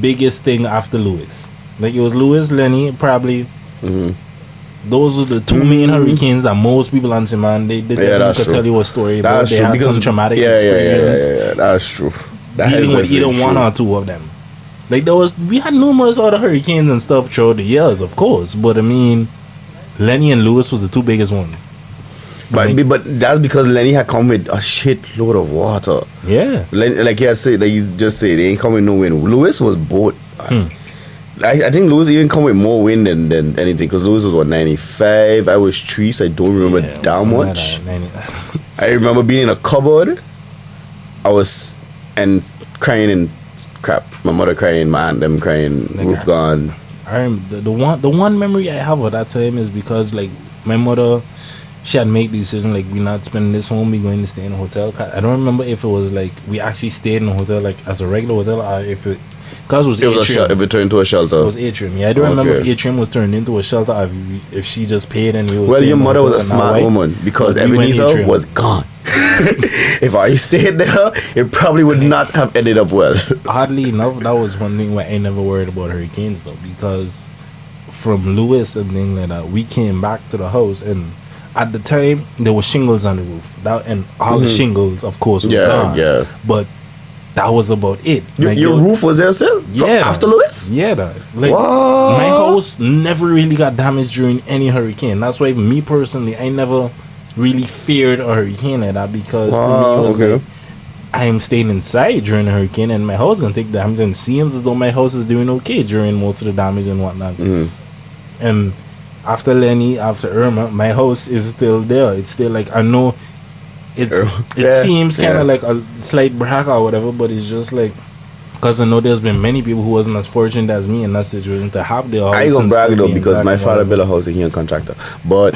biggest thing after Lewis. Like it was Lewis, Lenny, probably. Those were the two main hurricanes that most people on Simon they could tell you a story about. They had some traumatic experience. Yeah, that's true. Dealing with either one or two of them. Like we had numerous other hurricanes and stuff throughout the years, of course, but I mean, Lenny and Lewis was the two biggest ones. But that's because Lenny had come with a shitload of water. Yeah, like you just said, they ain't come with no wind. Lewis was boat. I think Lewis even come with more wind than anything, because Lewis was 95. I was 3, so I don't remember that much. I remember being in a cupboard. I was crying and crap. My mother crying, my aunt them crying, roof gone. I remember the one memory I have of that time is because like my mother, she had made the decision like we not spending this home, we going to stay in a hotel. I don't remember if it was like we actually stayed in a hotel like as a regular hotel, or if it. Because it was atrium. If it turned into a shelter. It was atrium. Yeah, I don't remember if atrium was turned into a shelter, or if she just paid and we was. Well, your mother was a smart woman, because Ebenezer was gone. If I stayed there, it probably would not have ended up well. Oddly enough, that was one thing where I never worried about hurricanes though, because from Lewis and things like that, we came back to the house, and at the time there was shingles on the roof. And all the shingles, of course, was gone. Yeah. But that was about it. Like, your roof was there still? Yeah. After Lewis? Yeah. Like, my house never really got damaged during any hurricane. That's why me personally, I never really feared a hurricane like that, because to me it was like, I am staying inside during a hurricane, and my house is going to take damage, and it seems as though my house is doing okay during most of the damage and whatnot. And after Lenny, after Irma, my house is still there. It's still like, I know it seems kind of like a slight brag or whatever, but it's just like, because I know there's been many people who wasn't as fortunate as me in that situation to have their house. I ain't gonna brag though, because my father built a house and he a contractor, but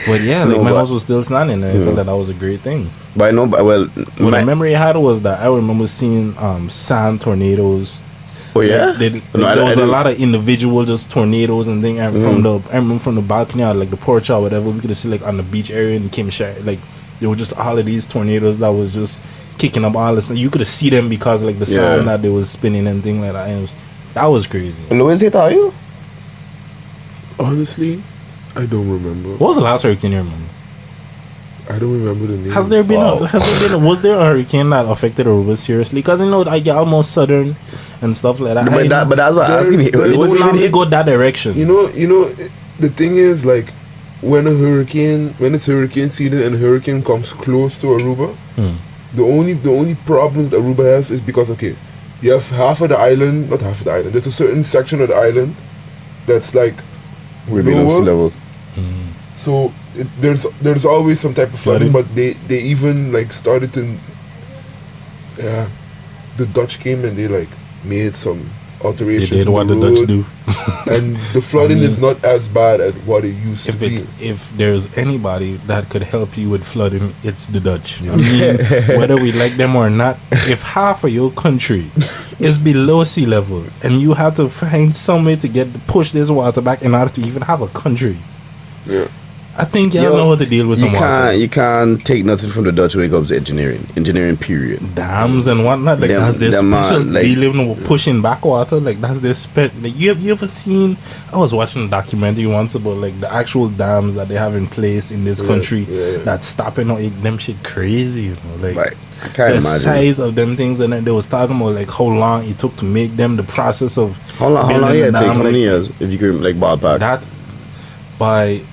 but yeah, like my house was still standing, and I felt that was a great thing. But I know, the memory I had was that I remember seeing sand tornadoes. Oh yeah, there was a lot of individual just tornadoes and things. I remember from the balcony or like the porch or whatever, we could see like on the beach area in Kimshire, like there were just all of these tornadoes that was just kicking up all this. You could see them because like the sand that they was spinning and things like that. And that was crazy. Louis hit are you? Honestly, I don't remember. What was the last hurricane you remember? I don't remember the name. Was there a hurricane that affected Aruba seriously? Because I get almost southern and stuff like that. But that's what I'm asking me. It wouldn't normally go that direction. You know, the thing is, like, when it's hurricane season and a hurricane comes close to Aruba, the only problem that Aruba has is because, okay, you have not half of the island, there's a certain section of the island that's like way below sea level. So there's always some type of flooding, but they even like started to, the Dutch came and they like made some alterations. They did what the Dutch do, and the flooding is not as bad as what it used to be. If there's anybody that could help you with flooding, it's the Dutch. I mean, whether we like them or not, if half of your country is below sea level and you have to find some way to push this water back in order to even have a country, I think y'all know how to deal with some water. You can't take nothing from the Dutch when it comes to engineering period. Dams and whatnot, like that's their special dealing with pushing back water. Like that's their like you ever seen? I was watching a documentary once about like the actual dams that they have in place in this country that's stopping them shit crazy. You know, like I can't imagine size of them things, and then they was talking about like how long it took to make them, the process of how long it take, how many years if you could like ballpark that by.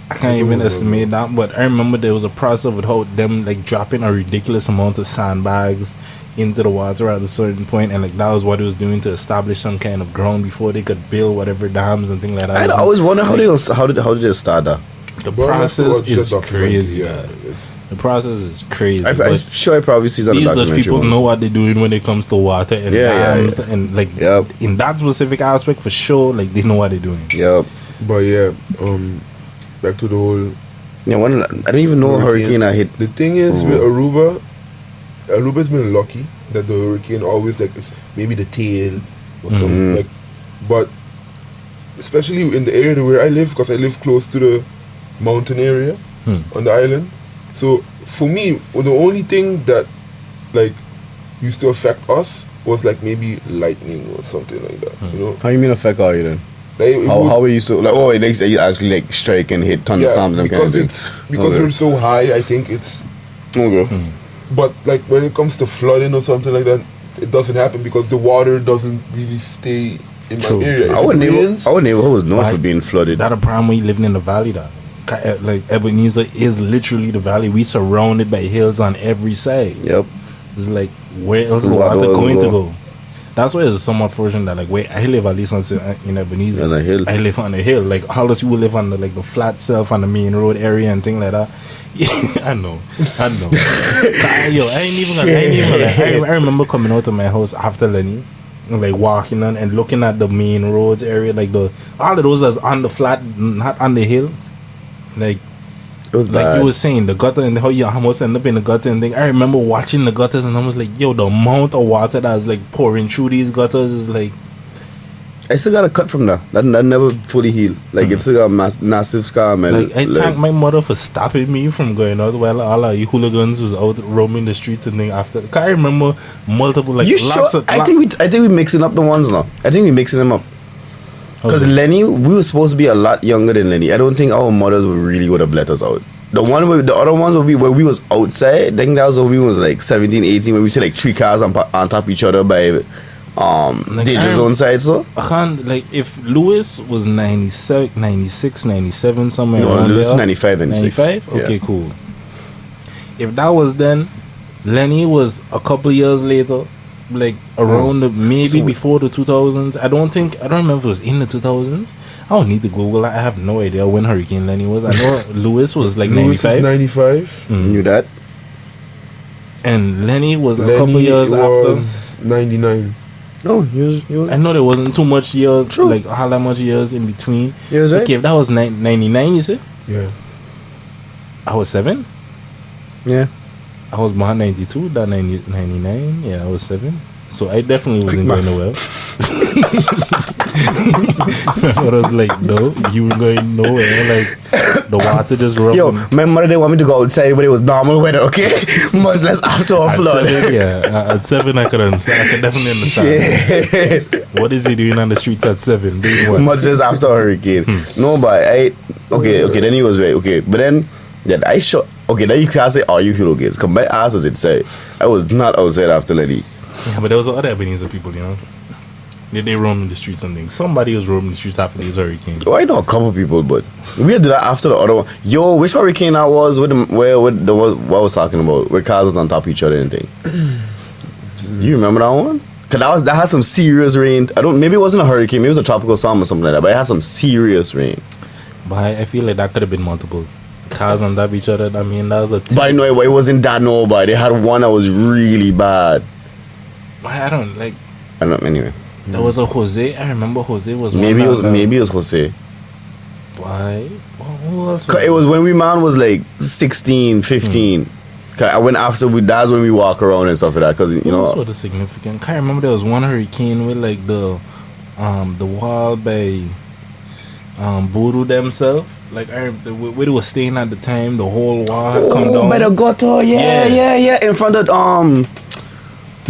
I can't even estimate that, but I remember there was a process of how them like dropping a ridiculous amount of sandbags into the water at a certain point, and like that was what it was doing to establish some kind of ground before they could build whatever dams and things like that. I always wonder how did they start that? The process is crazy. The process is crazy. I'm sure I probably see that. These Dutch people know what they're doing when it comes to water and dams and like in that specific aspect for sure. Like they know what they're doing. Yep. But back to the whole. I don't even know a hurricane I hit. The thing is with Aruba's been lucky that the hurricane always like is maybe the tail or something like. But especially in the area where I live, because I live close to the mountain area on the island. So for me, the only thing that like used to affect us was like maybe lightning or something like that. You know? How you mean affect all you then? Like, how are you so like? Oh, it makes you actually like strike and hit thunderstorms and because kind of it's because we're so high. I think it's okay. But like when it comes to flooding or something like that, it doesn't happen because the water doesn't really stay in my area. Our neighborhood was known for being flooded. That a problem when you living in the valley. That like Ebenezer is literally the valley. We surrounded by hills on every side. Yep. It's like where else the water going to go? That's why it's somewhat fortunate that like where I live at least in Ebenezer. On a hill. I live on a hill. Like how does people live on the like the flat self on the main road area and things like that? Yeah, I know. I remember coming out of my house after Lenny, and like walking on and looking at the main roads area, like all of those that's on the flat, not on the hill. Like it was like bad. you were saying, the gutter and how you almost end up in the gutter and thing. I remember watching the gutters and I was like, yo, the amount of water that's like pouring through these gutters is like. I still got a cut from that. That never fully healed. Like it still got a massive scar, man. Like I thank my mother for stopping me from going out while all our hooligans was out roaming the streets and thing after. I remember multiple like you lots sure? of. I think we mixing up the ones now. I think we mixing them up. Because Lenny, we were supposed to be a lot younger than Lenny. I don't think our mothers would have let us out. The other ones would be where we was outside. I think that was when we was like 17, 18, when we see like 3 cars on top of each other by like danger zone side. So I can't like if Lewis was 96, 97 somewhere. No, around Lewis there. 95, 96. 95? Okay, Yeah. cool. If that was then, Lenny was a couple years later. Like around before the 2000s. I don't remember if it was in the 2000s. I don't need to Google. I have no idea when Hurricane Lenny was. I know Lewis was like 95. 95. Knew that. And Lenny was a couple years was after. 99. No, he was. I know there wasn't too much years. True. Like how much years in between. He was right. Okay, if that was 99, you said? Yeah. I was 7. Yeah. I was born 92, that 99. Yeah, I was 7. So I definitely wasn't going nowhere. I was like, no, you were going nowhere. Like, The water just rubbing. Yo, my mother didn't want me to go outside when it was normal weather, okay? Much less after a flood. At 7 I could understand. I could definitely understand. Shit. What is he doing on the streets at 7? Doing what? Much less after a hurricane. No, but okay, then he was right, okay. But then then you can't say, are you Hilo kids? Because my ass was inside. I was not outside after Lenny. Yeah, but there was other Ebenezer people, you know. They roamed the streets and things. Somebody was roaming the streets after these hurricanes. Oh, I know a couple people, but we did that after the other one. Yo, which hurricane that was? What I was talking about? Where cars was on top of each other and thing. You remember that one? Cause that had some serious rain. Maybe it wasn't a hurricane. Maybe it was a tropical storm or something like that. But it had some serious rain. But I feel like that could have been multiple cars on top of each other. I mean, that was a. But I know it wasn't that no. But they had one that was really bad. I don't like. I don't know. Anyway. There was a Jose. I remember Jose was one. Maybe it was Jose. Why? Who else? It was when we man was like 16, 15. I went after that's when we walk around and stuff like that. Cause you know. That's what is significant. Can't remember there was one hurricane with like the wall by Buru themselves. Like where they were staying at the time, the whole wall had come down. By the gutter, yeah. In front of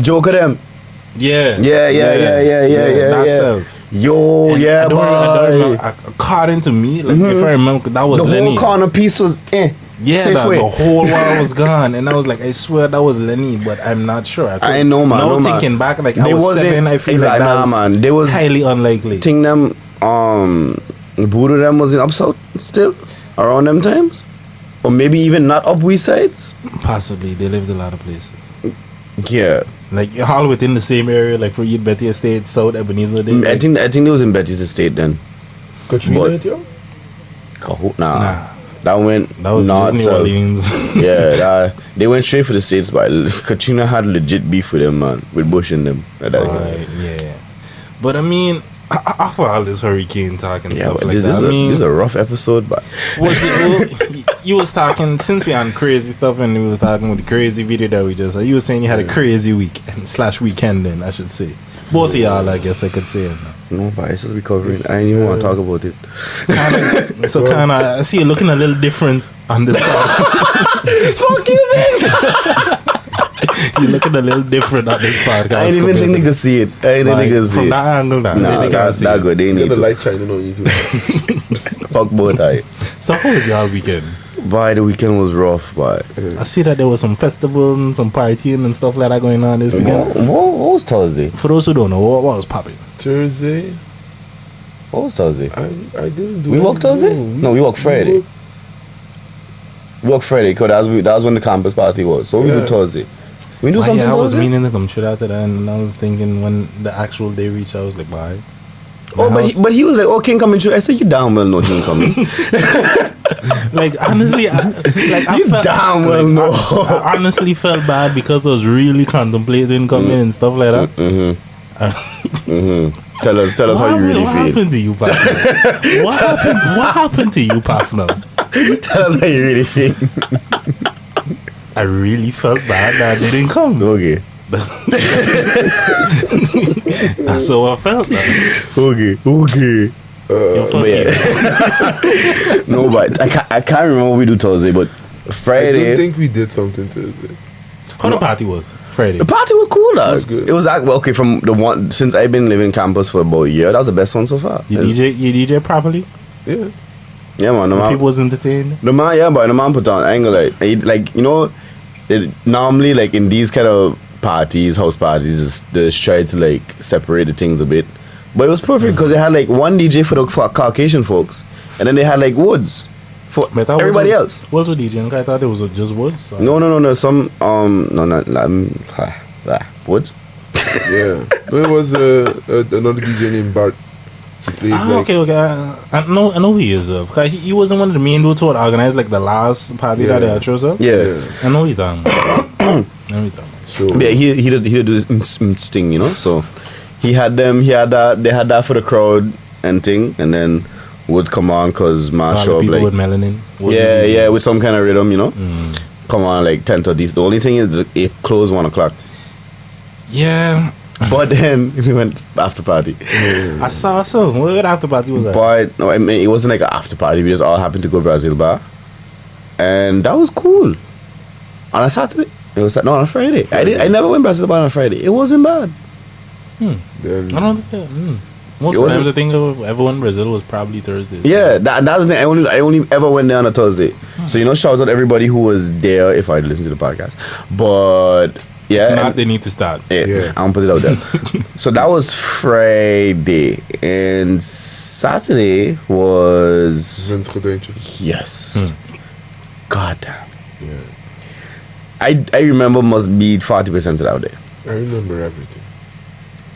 Joker them. Yeah. That's self. Yo, and yeah, I don't remember. According to me, like if I remember, that was the Lenny. whole corner piece was Yeah, the whole wall was gone, and I was like, I swear that was Lenny, but I'm not sure. I know, man. Now thinking back, like I was 7, I feel exactly, like that was there was highly unlikely. Think them, Buddha them was in up south still around them times, or maybe even not up west sides. Possibly, they lived a lot of places. Yeah. Like all within the same area, like for East Betty Estate, South Ebenezer. I think it was in Betty's Estate then. Katrina, yo? Nah. That was north, New Orleans. Yeah, they went straight for the States, but Katrina had legit beef with them, man, with Bush and them. Right, yeah. But I mean, after all this hurricane talk and stuff like that, this is a rough episode, but you was talking, since we on crazy stuff and we was talking with the crazy video that we just, you were saying you had a crazy week / weekend then, I should say. Both of y'all, I guess I could say it. No, but I still recovering. I didn't even want to talk about it. Kinda, I see you looking a little different on this podcast. Fuck you, man. You're looking a little different on this podcast. I didn't even think they could see it. From that angle, that good. They need the to. light shining on you too. Fuck both eye. So how was y'all weekend? Boy, the weekend was rough, but I see that there was some festival and some partying and stuff like that going on this weekend. What was Thursday? For those who don't know, what was popping? Thursday? What was Thursday? I didn't do We walked Thursday? No, we walked Friday. We walked Friday because that was when the campus party was. So we did Thursday. We do something I was Thursday? meaning to come straight after that, and I was thinking when the actual day reached, I was like, bye. Oh, but he was like, "Oh, King coming through." I said, "You damn well know he ain't coming." Like honestly, I felt, damn well know. I honestly felt bad because I was really contemplating coming and stuff like that. Tell us how you really what feel. Happened to you, Paf? What happened to you, Paf? Now, Tell us how you really feel. I really felt bad that I didn't come. Okay. That's how I felt. Okay. No, but I can't remember what we do Thursday, but Friday. I don't think we did something Thursday. How the party was Friday? The party was cool, though. It was good. It was okay from the one since I've been living campus for about a year. That was the best one so far. You DJ properly? Yeah. Yeah, man. People was entertained. The man put on. I ain't gonna like you know, normally like in these kind of parties, house parties, they just try to like separate the things a bit. But it was perfect because they had like one DJ for the Caucasian folks, and then they had like Woods for everybody else. What was DJing? I thought it was just Woods. No. Some Woods. Yeah. There was another DJ named Bart. He plays okay. I know who he is. He wasn't one of the main dudes who had organized like the last party that they had chosen. Yeah. I know he done. So yeah, he did this thing, you know. So he had them. He had that. They had that for the crowd and thing, and then Woods come on because man show up like with melanin. Yeah, with some kind of rhythm, you know. Come on like 10:30. The only thing is it closed 1:00. Yeah, But then we went after party. I saw so. What after party was that? But no, I mean, it wasn't like an after party. We just all happened to go to Brazil bar, and that was cool. On a Saturday, it was on a Friday. I never went Brazil bar on a Friday. It wasn't bad. I don't think that. Most of the times I think everyone in Brazil was probably Thursday. Yeah, that was the I only ever went there on a Thursday. So shout out everybody who was there if I listen to the podcast. But yeah, if not, they need to start. Yeah, I'm gonna put it out there. So that was Friday, and Saturday was Vince Credentials. yes. God damn. Yeah. I remember must be 40% of that day. I remember everything.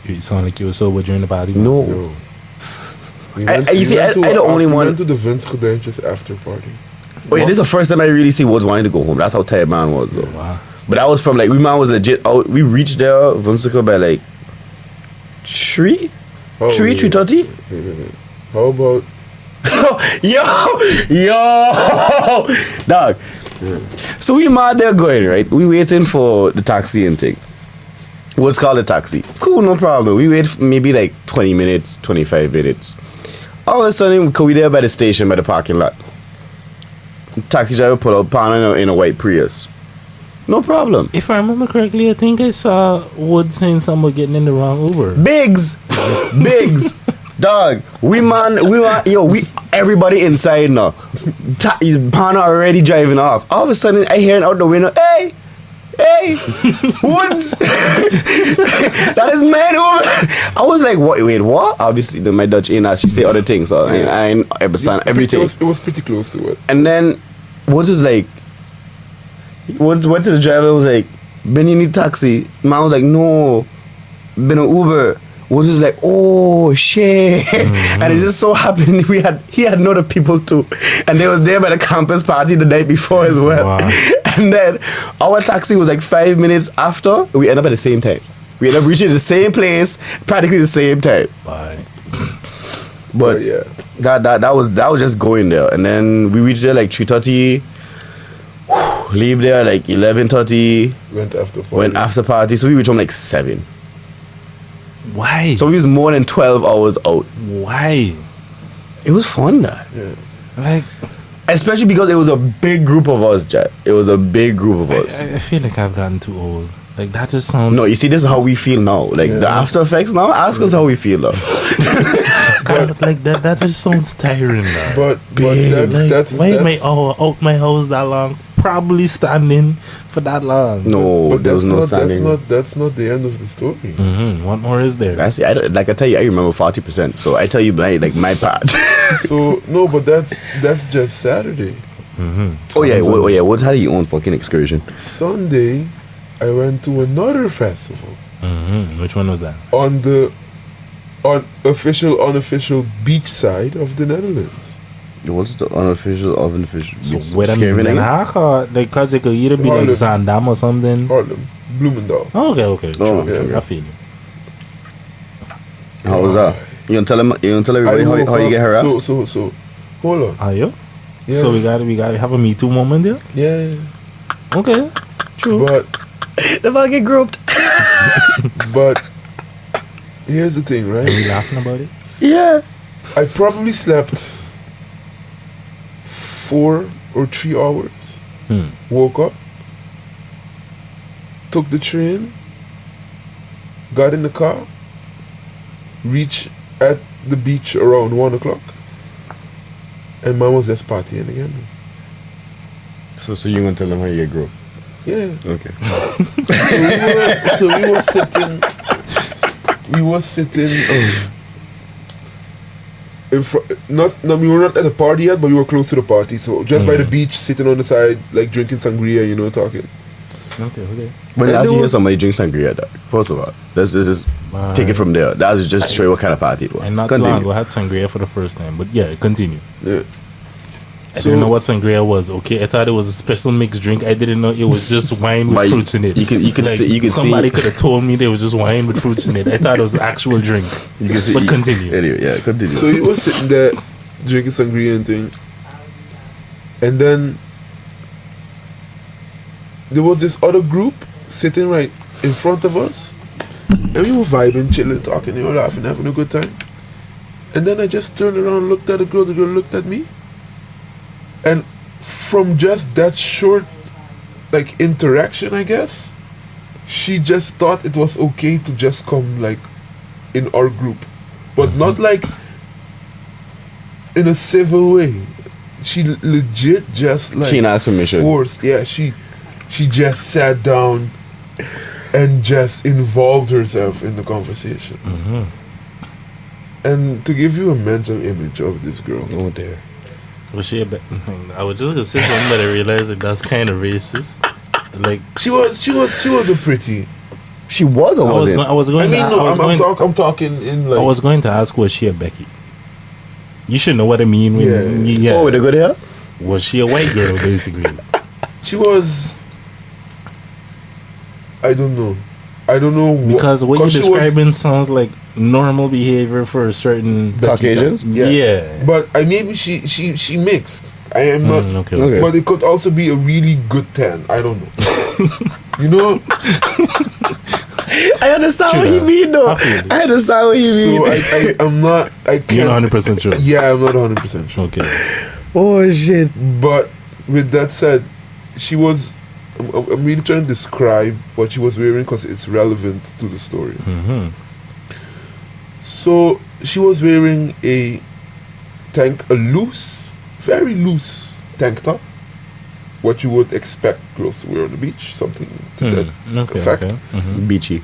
You sound like you were sober during the party. No. We I the only we one. went to the Vince Credentials after party. Oh yeah, this is the first time I really see Woods wanting to go home. That's how tired man was though. Wow. But that was from like man was legit out. We reached there Vinsica by like 3 3:30. How about yo dog. So we mad there going, right? We waiting for the taxi and thing. What's called a taxi? Cool, no problem. We wait maybe like 20 minutes, 25 minutes. All of a sudden, we there by the station, by the parking lot. Taxi driver pull out pan in a white Prius. No problem. If I remember correctly, I think I saw Wood saying someone getting in the wrong Uber. Biggs. Dog, everybody inside now. Pana already driving off. All of a sudden, I hearing out the window, hey, Woods. That is man Uber. I was like, wait, what? Obviously, my Dutch ain't as she say other things, so I understand everything. It was pretty close to it. And then Woods was like, Woods went to the driver and was like, Ben, you need taxi? Man was like, no, Ben, an Uber. Woods was like, oh shit. And it just so happened he had other people too. And they was there by the campus party the night before as well. Wow. And then our taxi was like 5 minutes after. We ended up at the same time. We ended up reaching the same place practically the same time. Bye. But yeah, that was just going there. And then we reached there like 3:30. Leave there like 11:30. Went after party. So we reached home like 7. Why? So we was more than 12 hours out. Why? It was fun that. yeah. Like, especially because it was a big group of us, Jack. It was a big group of us. I feel like I've gotten too old. Like, that just sounds... No, you see, this is how we feel now. Like, the after effects now, ask us how we feel now. God, like, that just sounds tiring now. But why am I out my house that long? Probably standing for that long. No, but there was no standing. That's not the end of the story. What more is there? I tell you, I remember 40%. So I tell you, my part. So no, but that's just Saturday. Oh yeah. What had your own fucking excursion? Sunday, I went to another festival. Which one was that? On the unofficial beach side of the Netherlands. What's the unofficial? So wait a minute. Like, cause it could either be like Zandam or something. Harlem, Bloemendaal. Oh, okay. Oh, True. okay. I feel you. How was that? You gonna tell everybody how you get harassed? So, hold on. Are you? Yeah. So we gotta have a Me Too moment there. Yeah. Okay. True. But The fucking groped. but here's the thing, right? Are we laughing about it? Yeah. I probably slept 4 or 3 hours. Woke up, took the train, got in the car, reached at the beach around 1 o'clock, and mom was just partying again. So you gonna tell them how you get groped? Yeah. Okay. So we were sitting in front, we were not at the party yet, but we were close to the party. So just by the beach, sitting on the side, like drinking sangria, talking. Okay. But as you hear somebody drink sangria, dog, first of all, let's just take it from there. That's just show you what kind of party it was. And not too long ago, I had sangria for the first time. But yeah, continue. Yeah. I didn't know what sangria was. Okay, I thought it was a special mixed drink. I didn't know it was just wine with fruits in it. You could somebody could have told me there was just wine with fruits in it. I thought it was an actual drink. But continue. Anyway, yeah, continue. So he was sitting there drinking sangria and thing, and then there was this other group sitting right in front of us, And we were vibing, chilling, talking, laughing, having a good time. And then I just turned around, looked at the girl looked at me. And from just that short, like, interaction, I guess, she just thought it was okay to just come, like, in our group. But not, like, in a civil way. She legit just, like, she asked permission. Forced. Yeah, she just sat down and just involved herself in the conversation. And to give you a mental image of this girl. Oh, there. Was she I was just gonna say something, but I realized that that's kind of racist. Like she was a pretty. She was or wasn't? I'm talking in like. I was going to ask, was she a Becky? You should know what I mean. When Oh, with a good hair? Was she a white girl, basically? She was. I don't know. Because what you're describing sounds like normal behavior for a certain Caucasians. Yeah. But maybe she mixed. I am not. Okay. But it could also be a really good tan. I don't know. You know. I understand what you mean, though. I understand what you mean. So I'm not. I can't. You're not 100% sure. Yeah, I'm not 100% sure. Okay. Oh shit. But with that said, she was. I'm really trying to describe what she was wearing because it's relevant to the story. So she was wearing a loose, very loose tank top. What you would expect girls to wear on the beach, something to that effect. Okay. Beachy.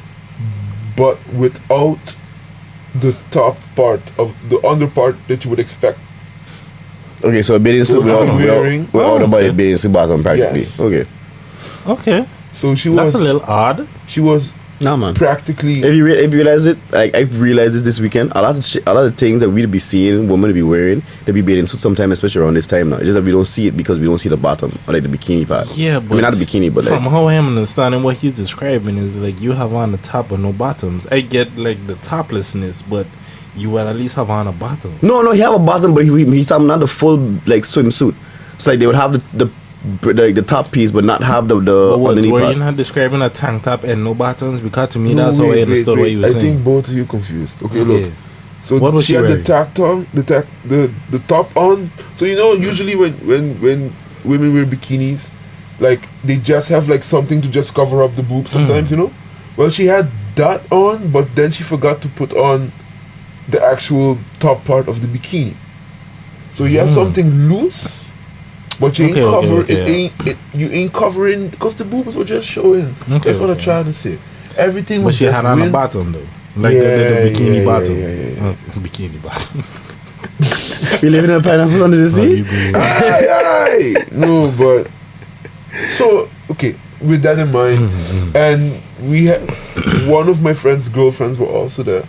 But without the top part of the under part that you would expect. Okay, so a bathing suit without the body bathing suit bottom practically. Yes. Okay. So she was. That's a little odd. She was. Nah, man. Practically. If you realize it, like I've realized this weekend, a lot of things that we'd be seeing women be wearing, they be bathing suits sometimes, especially around this time now. It's just that we don't see it because we don't see the bottom or like the bikini part. Yeah, but I mean not the bikini, but from like how I am understanding what he's describing is like you have on the top but no bottoms. I get like the toplessness, but you would at least have on a bottom. No, he have a bottom, but he's having not the full like swimsuit. It's like they would have the top piece, but not have the underneath were part. you not describing a tank top and no bottoms? Because to me, that's how I understood what you were saying. I think both of you confused. Okay, look. So what was she had the top on. So usually when women wear bikinis, like they just have like something to just cover up the boobs sometimes, Well, she had that on, but then she forgot to put on the actual top part of the bikini. So you have something loose. But you you ain't covering because the boobs were just showing. That's what I'm trying to say. Everything was. But she had on a bottom though, like the bikini bottom. Bikini bottom. We live in a pineapple under the sea. Aye. No, but so okay. With that in mind, and we had one of my friend's girlfriends were also there,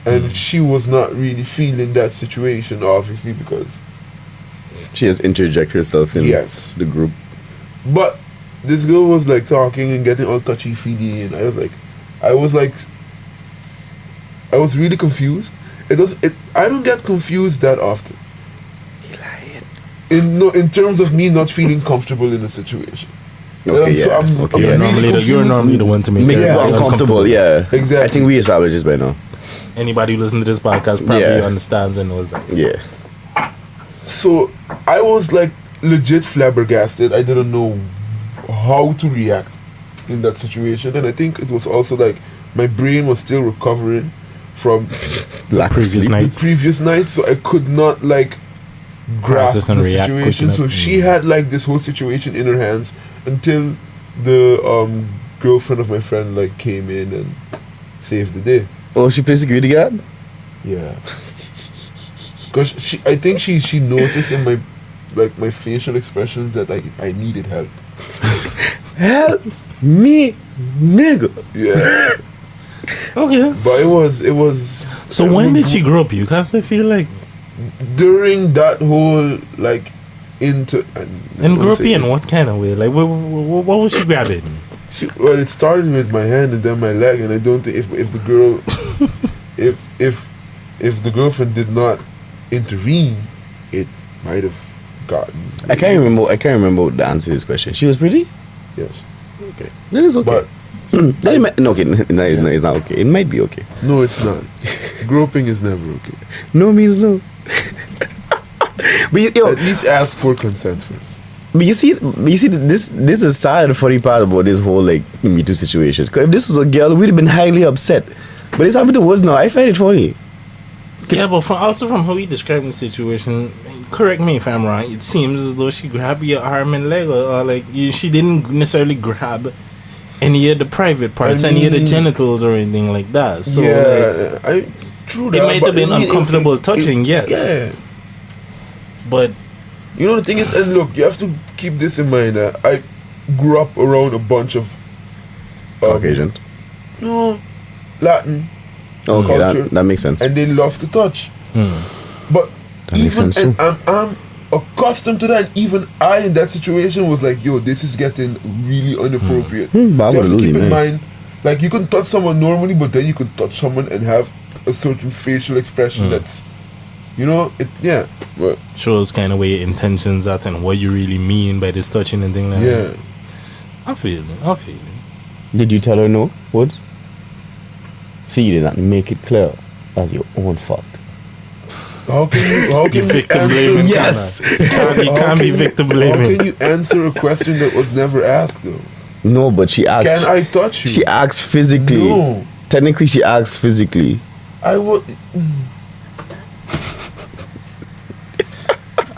and she was not really feeling that situation, obviously because. She has interjected herself in the group. But this girl was like talking and getting all touchy-feely, and I was really confused. I don't get confused that often. In terms of me not feeling comfortable in a situation. Okay, you're normally the one to make people uncomfortable. Yeah, exactly. I think we established this by now. Anybody who listens to this podcast probably understands and knows that. Yeah. So I was like legit flabbergasted. I didn't know how to react in that situation, and I think it was also like my brain was still recovering from the previous night, so I could not like grasp the situation. So she had like this whole situation in her hands until the girlfriend of my friend like came in and saved the day. Oh, she plays security guard? Yeah. Because I think she noticed in my facial expressions that I needed help. Help me, nigga. Yeah. Okay. But it was. So when did she grow up you? Because I feel like during that whole like and grow up in what kind of way? Like what was she grabbing? Well, it started with my hand and then my leg, and I don't think if the girl if the girlfriend did not intervene, it might have gotten. I can't remember the answer to this question. She was pretty? Yes. Okay. That is okay. But No, okay, no, it's not okay. It might be okay. No, it's not. Groping is never okay. No means no. But At least ask for consent first. But you see, this is sad and funny part about this whole like Me Too situation. Because if this was a girl, we'd have been highly upset. But it's happened to us now. I find it funny. Yeah, but from how he described the situation, correct me if I'm wrong, it seems as though she grabbed your arm and leg, or like she didn't necessarily grab any of the private parts, any of the genitals or anything like that. So yeah, true that. It might have been uncomfortable touching, yes. Yeah. But you know the thing is, and look, you have to keep this in mind. I grew up around a bunch of Caucasian. No, Latin. Okay, culture, that makes sense. And they love to touch. But that makes sense too. I'm accustomed to that. And even I, in that situation, was like, "Yo, this is getting really inappropriate." So you have to keep in mind, like you can touch someone normally, but then you can touch someone and have a certain facial expression that's, you know, it but shows kind of where your intentions at and what you really mean by this touching and thing like that. I feel it. Did you tell her no? What? See, you did not make it clear as your own fault. How can you victim blaming? Yes. You can't be victim blaming. How can you answer a question that was never asked though? No, but she asked. Can I touch you? She asked physically. No. Technically, she asked physically. I would.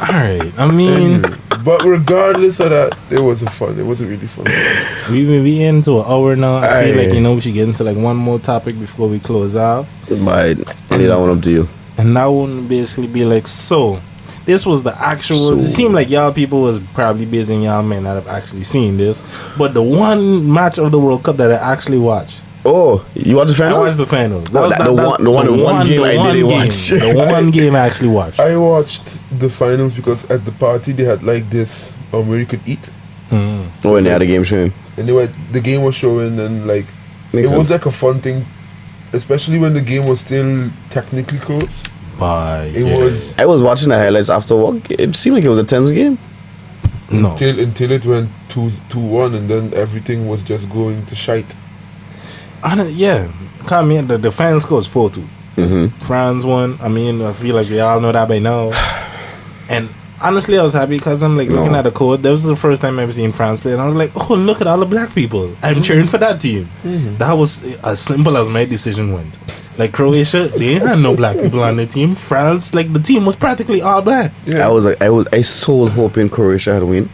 Alright, I mean, but regardless of that, it was fun. It was a really fun. we into an hour now. I feel like we should get into like one more topic before we close out. But I leave that one up to you. And that one basically be like, so this was the actual. It seemed like y'all people was probably busy and y'all may not have actually seen this, but the one match of the World Cup that I actually watched. Oh, you watched the final? I watched the final. The one game I didn't watch. The one game I actually watched. I watched the finals because at the party they had like this where you could eat. Oh, and they had a game showing. And the game was showing, and like Makes it was sense. like a fun thing, especially when the game was still technically close. I was watching the highlights after work. It seemed like it was a tense game. No. Until it went 2-1, and then everything was just going to shite. The final score was 4-2. France won. I mean, I feel like we all know that by now. And honestly, I was happy because I'm like looking at the code. That was the first time I've ever seen France play, and I was like, oh, look at all the black people. I'm cheering for that team. That was as simple as my decision went. Like Croatia, they had no black people on the team. France, like the team was practically all black. Yeah. I so hoping Croatia had win.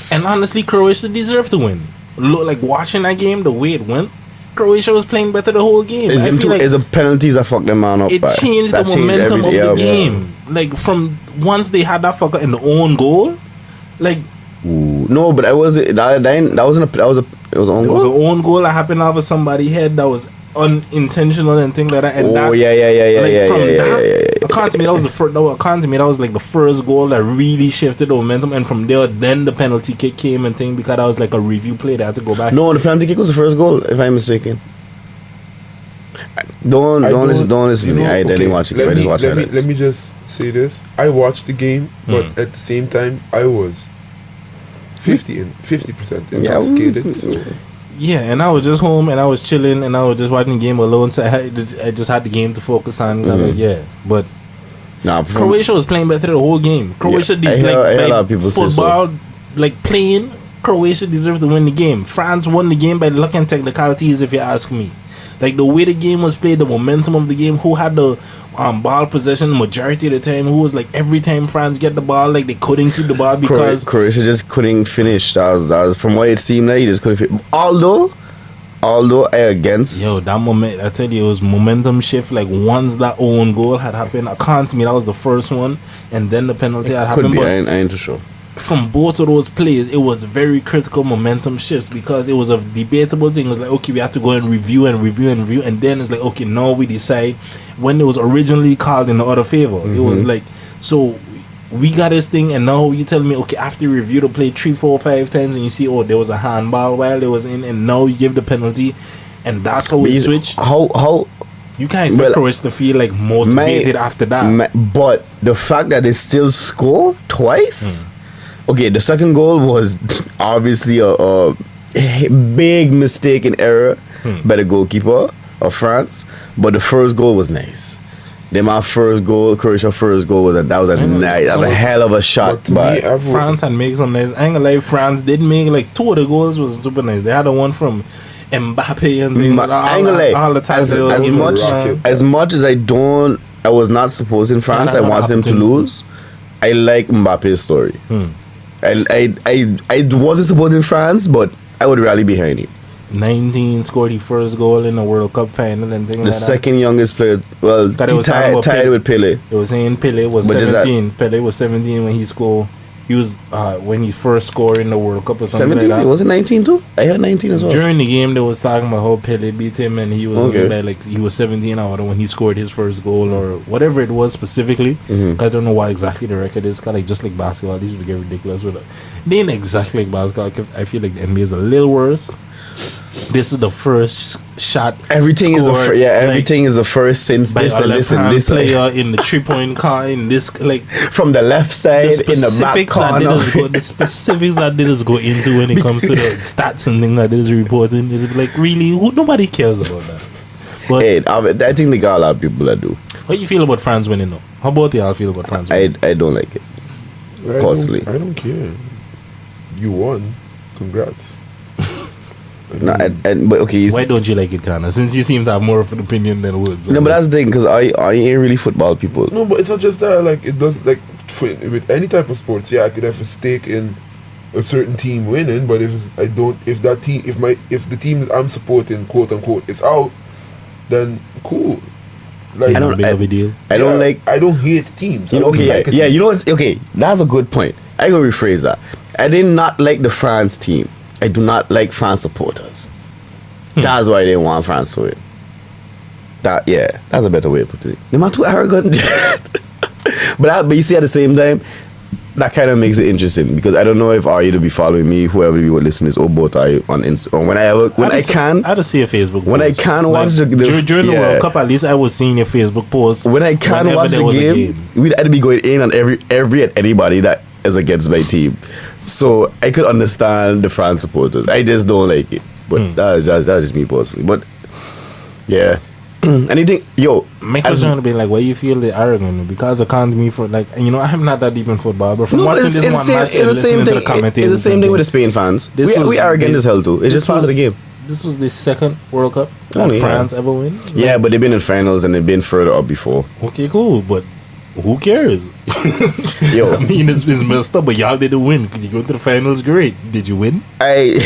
And honestly, Croatia deserved to win. Look, like watching that game, the way it went, Croatia was playing better the whole game. It's the penalties that fucked them man up. It changed the momentum of the game. Like from once they had that fucker in the own goal, like no, but it was an own goal. It was an own goal that happened over somebody's head that was unintentional and things like that. And according to me, that was the first. According to me, that was like the first goal that really shifted the momentum. And from there, then the penalty kick came and thing because that was like a review play. They had to go back. No, the penalty kick was the first goal, if I'm mistaken. Don't listen to me. I didn't watch it. I just watched it. Let me just say this. I watched the game, but at the same time, I was 50% intoxicated. So. Yeah, and I was just home and I was chilling and I was just watching the game alone. So I just had the game to focus on. But Croatia was playing better the whole game. Croatia football, like playing. Croatia deserved to win the game. France won the game by luck and technicalities, if you ask me. Like the way the game was played, the momentum of the game, who had the ball possession majority of the time, who was like every time France get the ball, like they couldn't keep the ball because Croatia just couldn't finish. That was from what it seemed like, he just couldn't finish. Although that moment, I tell you, it was momentum shift. Like once that own goal had happened, to me that was the first one, and then the penalty had happened. I ain't too sure. From both of those plays, it was very critical momentum shifts because it was a debatable thing. It was like, okay, we have to go and review, and then it's like, okay, now we decide. When it was originally called in the other favor, it was like, so we got this thing, and now you tell me, okay, after you review the play 3, 4, 5 times, and you see, there was a handball while it was in, and now you give the penalty, and that's how we switch. How you can't expect Croatia to feel like motivated after that. But the fact that they still score twice. Okay, the second goal was obviously a big mistake and error by the goalkeeper of France, but the first goal was nice. Then my first goal, Croatia first goal was that was a nice, that was a hell of a shot. But France had made some nice. I ain't gonna lie, France did make like 2 of the goals was super nice. They had the one from Mbappe and things. All the time as much as I was not supporting France. I wanted them to lose. I like Mbappe's story. I wasn't supporting France, but I would rally behind it. 19 scored his first goal in the World Cup final and things like that. The second youngest player, well, he tied with Pele. They were saying Pele was 17. Pele was 17 when he scored. He was when he first scored in the World Cup or something 17? like that. Was it 19 too? I had 19 as well. During the game, they was talking about how Pele beat him and he was like he was 17 out when he scored his first goal or whatever it was specifically. I don't know why exactly the record is. Kind of like just like basketball, these would get ridiculous with it. They ain't exactly like basketball. I feel like the NBA is a little worse. This is the first shot. Everything scored, is everything is the first since by this a and this and this player in the 3-point car in this like from the left side in the back corner. The specifics that they just go into when it comes to the stats and things that they just reporting is like really nobody cares about that. But hey, I think they got a lot of people that do. What you feel about France winning though? How about y'all feel about France winning? I don't like it. Personally, I don't care. You won. Congrats. No, but okay. Why don't you like it, Kana? Since you seem to have more of an opinion than Woods. No, but that's the thing, because I ain't really football people. No, but it's not just that. Like it does, like with any type of sports. Yeah, I could have a stake in a certain team winning, but if the team that I'm supporting, quote unquote, is out, then cool. Like I don't big of a deal. I don't hate teams. You know, you know what's okay. That's a good point. I gonna rephrase that. I did not like the France team. I do not like France supporters. That's why they want France to win. That's a better way to put it. They're not too arrogant. but you see, at the same time, that kind of makes it interesting because I don't know if are you to be following me, whoever you would listen to, or both are you on Instagram. I just see a Facebook. When post. I can watch during the World Cup, at least I was seeing your Facebook post. When I can watch the game, we'd have to be going in on every and anybody that is against my team. So I could understand the France supporters. I just don't like it. But that's just me personally. But yeah. Anything, my question would be like, why you feel the arrogant? Because I can't me for like, I'm not that deep in football, but from watching this one match and listening to the commentators, it's the same thing with the Spain fans. We arrogant as hell too. It's just part of the game. This was the second World Cup that France ever win. Yeah, but they've been in finals and they've been further up before. Okay, cool, but who cares? I mean, it's messed up, but y'all didn't win. Could you go to the finals? Great. Did you win? I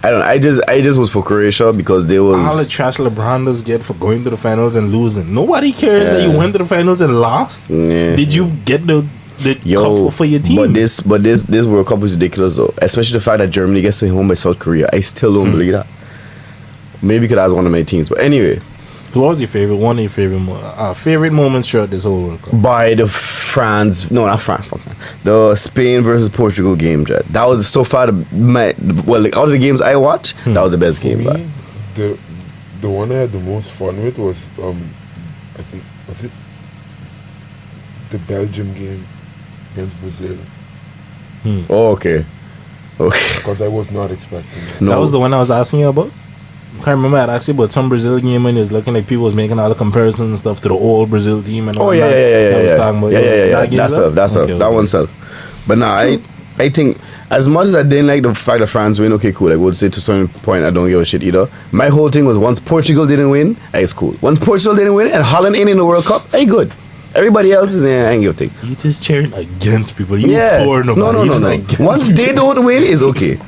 don't know. I just was for Croatia because they was all the trash LeBron does get for going to the finals and losing. Nobody cares that you went to the finals and lost. Yeah. Did you get the cup for your team? But this World Cup is ridiculous though. Especially the fact that Germany gets sent home by South Korea. I still don't believe that. Maybe because I was one of my teams. But anyway. What was your favorite? One of your favorite moments throughout this whole World Cup? By the the Spain versus Portugal game, Jed. That was so far out of the games I watched, that was the best game. For me, the one I had the most fun with was I think was it the Belgium game against Brazil. Oh, okay. Because I was not expecting that. No. That was the one I was asking you about. I can't remember actually, but some Brazil game when it was looking like people was making all the comparisons and stuff to the old Brazil team and all that. That one self. But now I think as much as I didn't like the fact that France win, okay, cool. I would say to some point I don't give a shit either. My whole thing was once Portugal didn't win, it's cool. Once Portugal didn't win and Holland ain't in the World Cup, good. Everybody else is there, I ain't give a thing. You just cheering against people. You for nobody. No. Once they don't win, it's okay.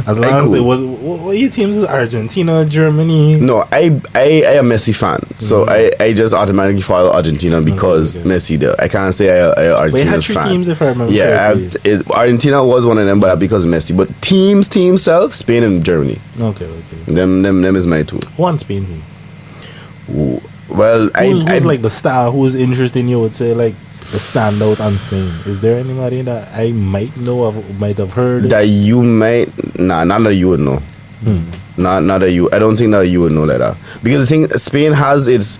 As long as it was, what your teams is Argentina, Germany? No, I am a Messi fan, so I just automatically follow Argentina because Messi there. I can't say I Argentina's fan. But you had three teams if I remember. Yeah, Argentina was one of them, but because of Messi. But team self, Spain and Germany. Okay. Them is my two. One Spain team. Ooh. Well, who's like the star? Who's interesting? You would say like the standout on Spain. Is there anybody that I might know of, might have heard? That you might, not that you would know. Not that you. I don't think that you would know that because the thing Spain has its.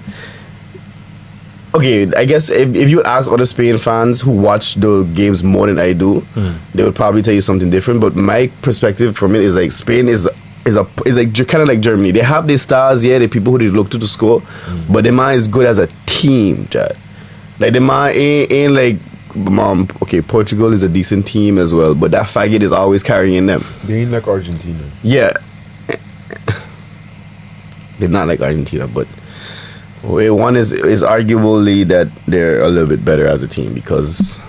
okay, I guess if you would ask other Spain fans who watch the games more than I do, they would probably tell you something different. But my perspective from it is like Spain is like kind of like Germany. They have their stars, yeah, the people who they look to score, but the man is good as a team, Chad. Like the man ain't like okay, Portugal is a decent team as well, but that faggot is always carrying them. They ain't like Argentina. Yeah. They're not like Argentina, but one is arguably that they're a little bit better as a team because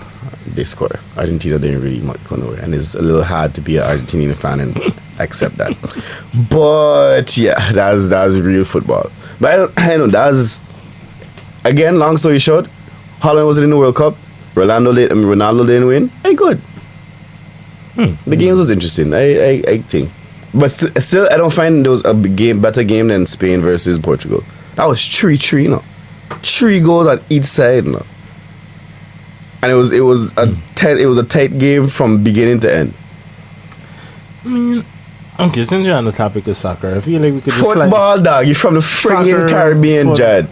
they score. Argentina didn't really much go nowhere, and it's a little hard to be an Argentinian fan and accept that. But yeah, that's real football. But I know that's, again, long story short, Holland wasn't in the World Cup. Ronaldo didn't win. Hey, good. The games was interesting. I think, but still, I don't find there was a better game than Spain versus Portugal. That was 3-3, no. 3 goals on each side, no. And it was a tight game from beginning to end. I mean, okay, since you're on the topic of soccer, I feel like we could just football, dog. You're from the friggin' Caribbean, Jad.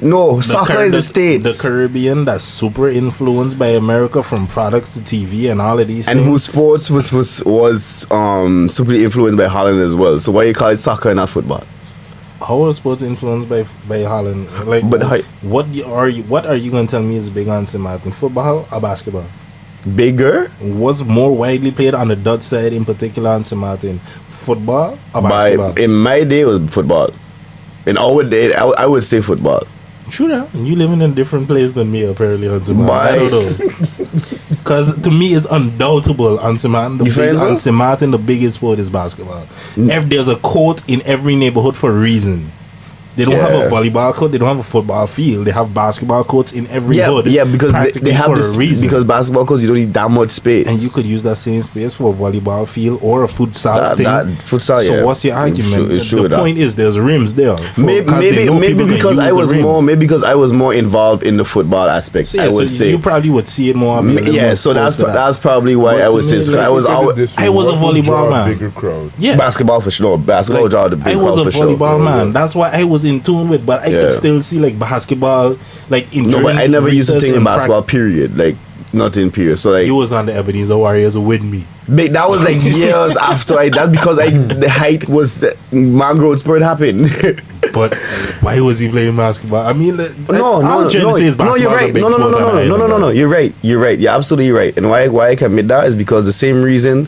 No, soccer is the States. The Caribbean that's super influenced by America from products to TV and all of these and things. whose sports was super influenced by Holland as well. So why you call it soccer and not football? How are sports influenced by Holland? Like, but what are you going to tell me is big on St. Martin? Football or basketball? Bigger? What's more widely played on the Dutch side, in particular on St. Martin? Football or basketball? In my day, it was football. In our day, I would say football. True that. You living in a different place than me, apparently, on St. Martin. I don't know. Because to me, it's undoubtable on St. Martin. On St. Martin, the biggest sport is basketball. If there's a court in every neighborhood for a reason. They don't have a volleyball court. They don't have a football field. They have basketball courts in every hood. Yeah, because they have this reason. Because basketball courts, you don't need that much space, and you could use that same space for a volleyball field or a futsal thing. Futsal, so what's your argument? The point is, there's rims there. Maybe because I was more involved in the football aspect. So, I would say you probably would see it more. So that's probably why I would say. I was a volleyball man. Bigger crowd. Yeah, basketball for sure. Basketball draw the big crowd for sure. I was a volleyball man. That's why I was in tune with, but I could still see like basketball, like in. No, but I never used to think in basketball. Period, like nothing. Period. So like you was on the Ebenezer Warriors with me. That was like years after. That's because the height was my growth spurt happened. But why was he playing basketball? I mean, no. You're right. No. You're right. You're absolutely right. And why I can admit that is because the same reason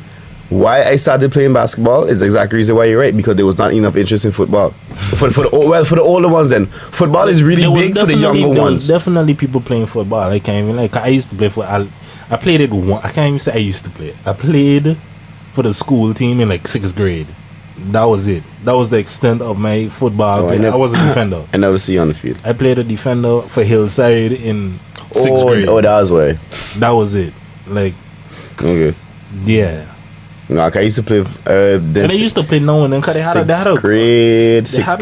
why I started playing basketball is the exact reason why you're right, because there was not enough interest in football. For the older ones, then football is really big for the younger ones. There was definitely people playing football. I can't even I used to play I played it one. I can't even say I used to play it. I played for the school team in like 6th grade. That was it. That was the extent of my football. I was a defender. I never see you on the field. I played a defender for Hillside in 6th grade. Oh, that was why. That was it. Like, okay. Yeah. No, I used to play. And I used to play now and then because they had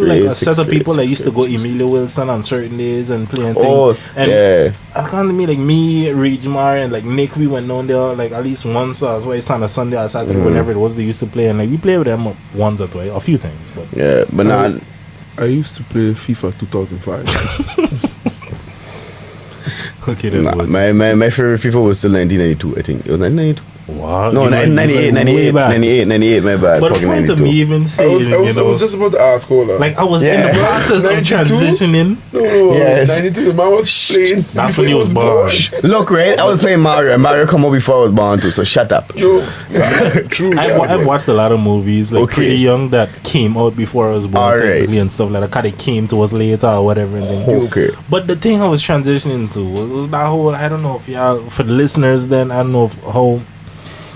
like a set of people that used to go Emilio Wilson on certain days and play and things. And I can't mean like me, Rijmar, and like Nick, we went down there like at least once or twice on a Sunday or Saturday, whenever it was they used to play, and like we played with them once or twice, a few times. But yeah, but now I used to play FIFA 2005. Okay, then my favorite FIFA was still 1992. I think it was 1992. Wow. No, 98, my bad. But the point of me even saying, I was just about to ask, hold on. Like, I was in the process of transitioning. No, yes. 92, the man was playing. That's when he was born. Look, right? I was playing Mario, and Mario come out before I was born too, so shut up. No, true. I've watched a lot of movies, like pretty young, that came out before I was born, and stuff like that. Kind of came to us later or whatever. Okay. But the thing I was transitioning to was that whole, I don't know if y'all, for the listeners then, I don't know how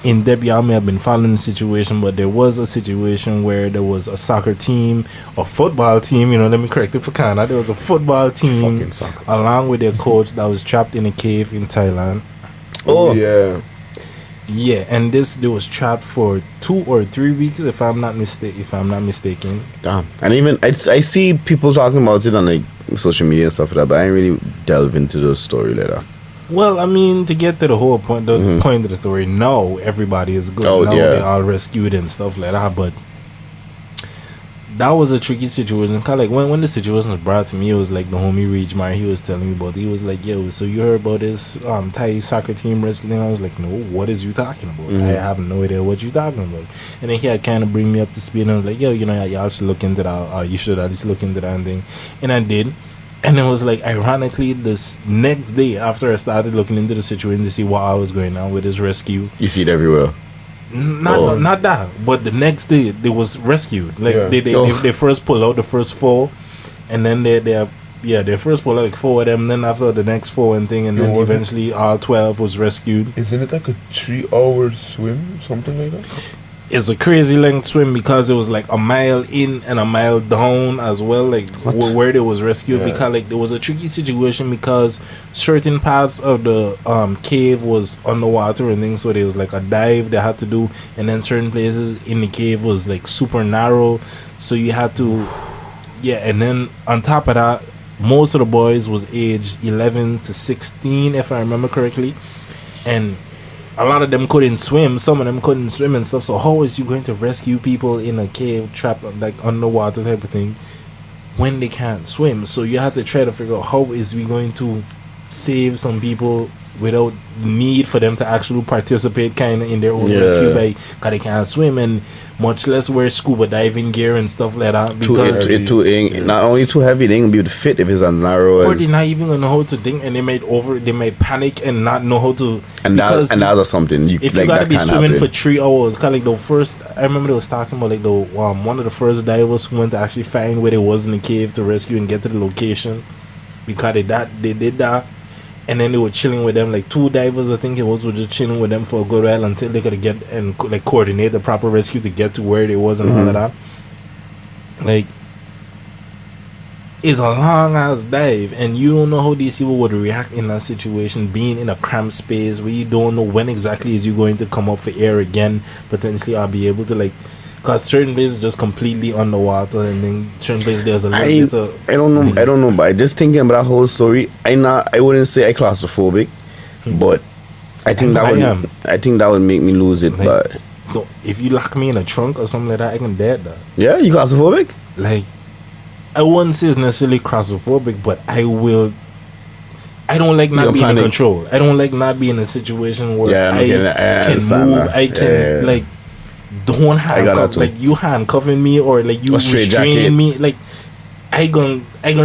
in depth y'all may have been following the situation, but there was a situation where there was a soccer team, a football team, let me correct it for Kana. There was a football team along with their coach that was trapped in a cave in Thailand. Oh yeah. Yeah, and they was trapped for 2 or 3 weeks, if I'm not mistaken. Damn. And even I see people talking about it on like social media and stuff like that, but I didn't really delve into the story later. Well, I mean, to get to the whole point, point of the story, now everybody is good. Now they're all rescued and stuff like that. But that was a tricky situation. Cause like when the situation was brought to me, it was like the homie Rage Mar. He was telling me about it. He was like, "Yo, so you heard about this Thai soccer team rescue thing?" I was like, "No, what is you talking about? I have no idea what you talking about." And then he had kind of bring me up to speed. And I was like, "Yo, you know, y'all should look into that. You should at least look into that thing." And I did. And it was like, ironically, this next day after I started looking into the situation to see what I was going on with this rescue. You see it everywhere. Not that, but the next day they was rescued. Like they first pull out the first 4, and then they first pull out like 4 of them. Then after the next 4 and thing, and then eventually all 12 was rescued. Isn't it like a 3-hour swim, something like that? It's a crazy length swim because it was like a mile in and a mile down as well, like where they was rescued. Because like there was a tricky situation because certain parts of the cave was underwater and things, so there was like a dive they had to do, and then certain places in the cave was like super narrow, so you had to and then on top of that, most of the boys was aged 11 to 16 if I remember correctly, and a lot of them couldn't swim. Some of them couldn't swim and stuff. So how is you going to rescue people in a cave trapped like underwater type of thing when they can't swim? So you have to try to figure out how is we going to save some people without need for them to actually participate kind of in their own rescue because they can't swim, and much less wear scuba diving gear and stuff like that, because not only too heavy, they ain't gonna be able to fit if it's as narrow or as, they're not even gonna know how to think, and they might panic and not know how to, and that's something if you gotta be swimming for 3 hours. Cause like the first, I remember they was talking about like the one of the first divers who went to actually find where they was in the cave to rescue and get to the location, because they did that. And then they were chilling with them, like 2 divers, I think it was, were just chilling with them for a good while until they could get and like coordinate the proper rescue to get to where they was and all of that. Like, it's a long ass dive, and you don't know how these people would react in that situation, being in a cramped space where you don't know when exactly is you going to come up for air again. Potentially, I'll be able to like. Because certain places just completely underwater, and then certain places there's a little bit of... I don't know, but just thinking about that whole story, I wouldn't say I claustrophobic, but I think that would make me lose it. Like, but if you lock me in a trunk or something like that, I can dead that. Yeah, you claustrophobic? Like, I wouldn't say it's necessarily claustrophobic, but I don't like not being in control. I don't like not being in a situation where I can move. I can like... Don't handcuff, like you handcuffing me or like you restraining me, like I gonna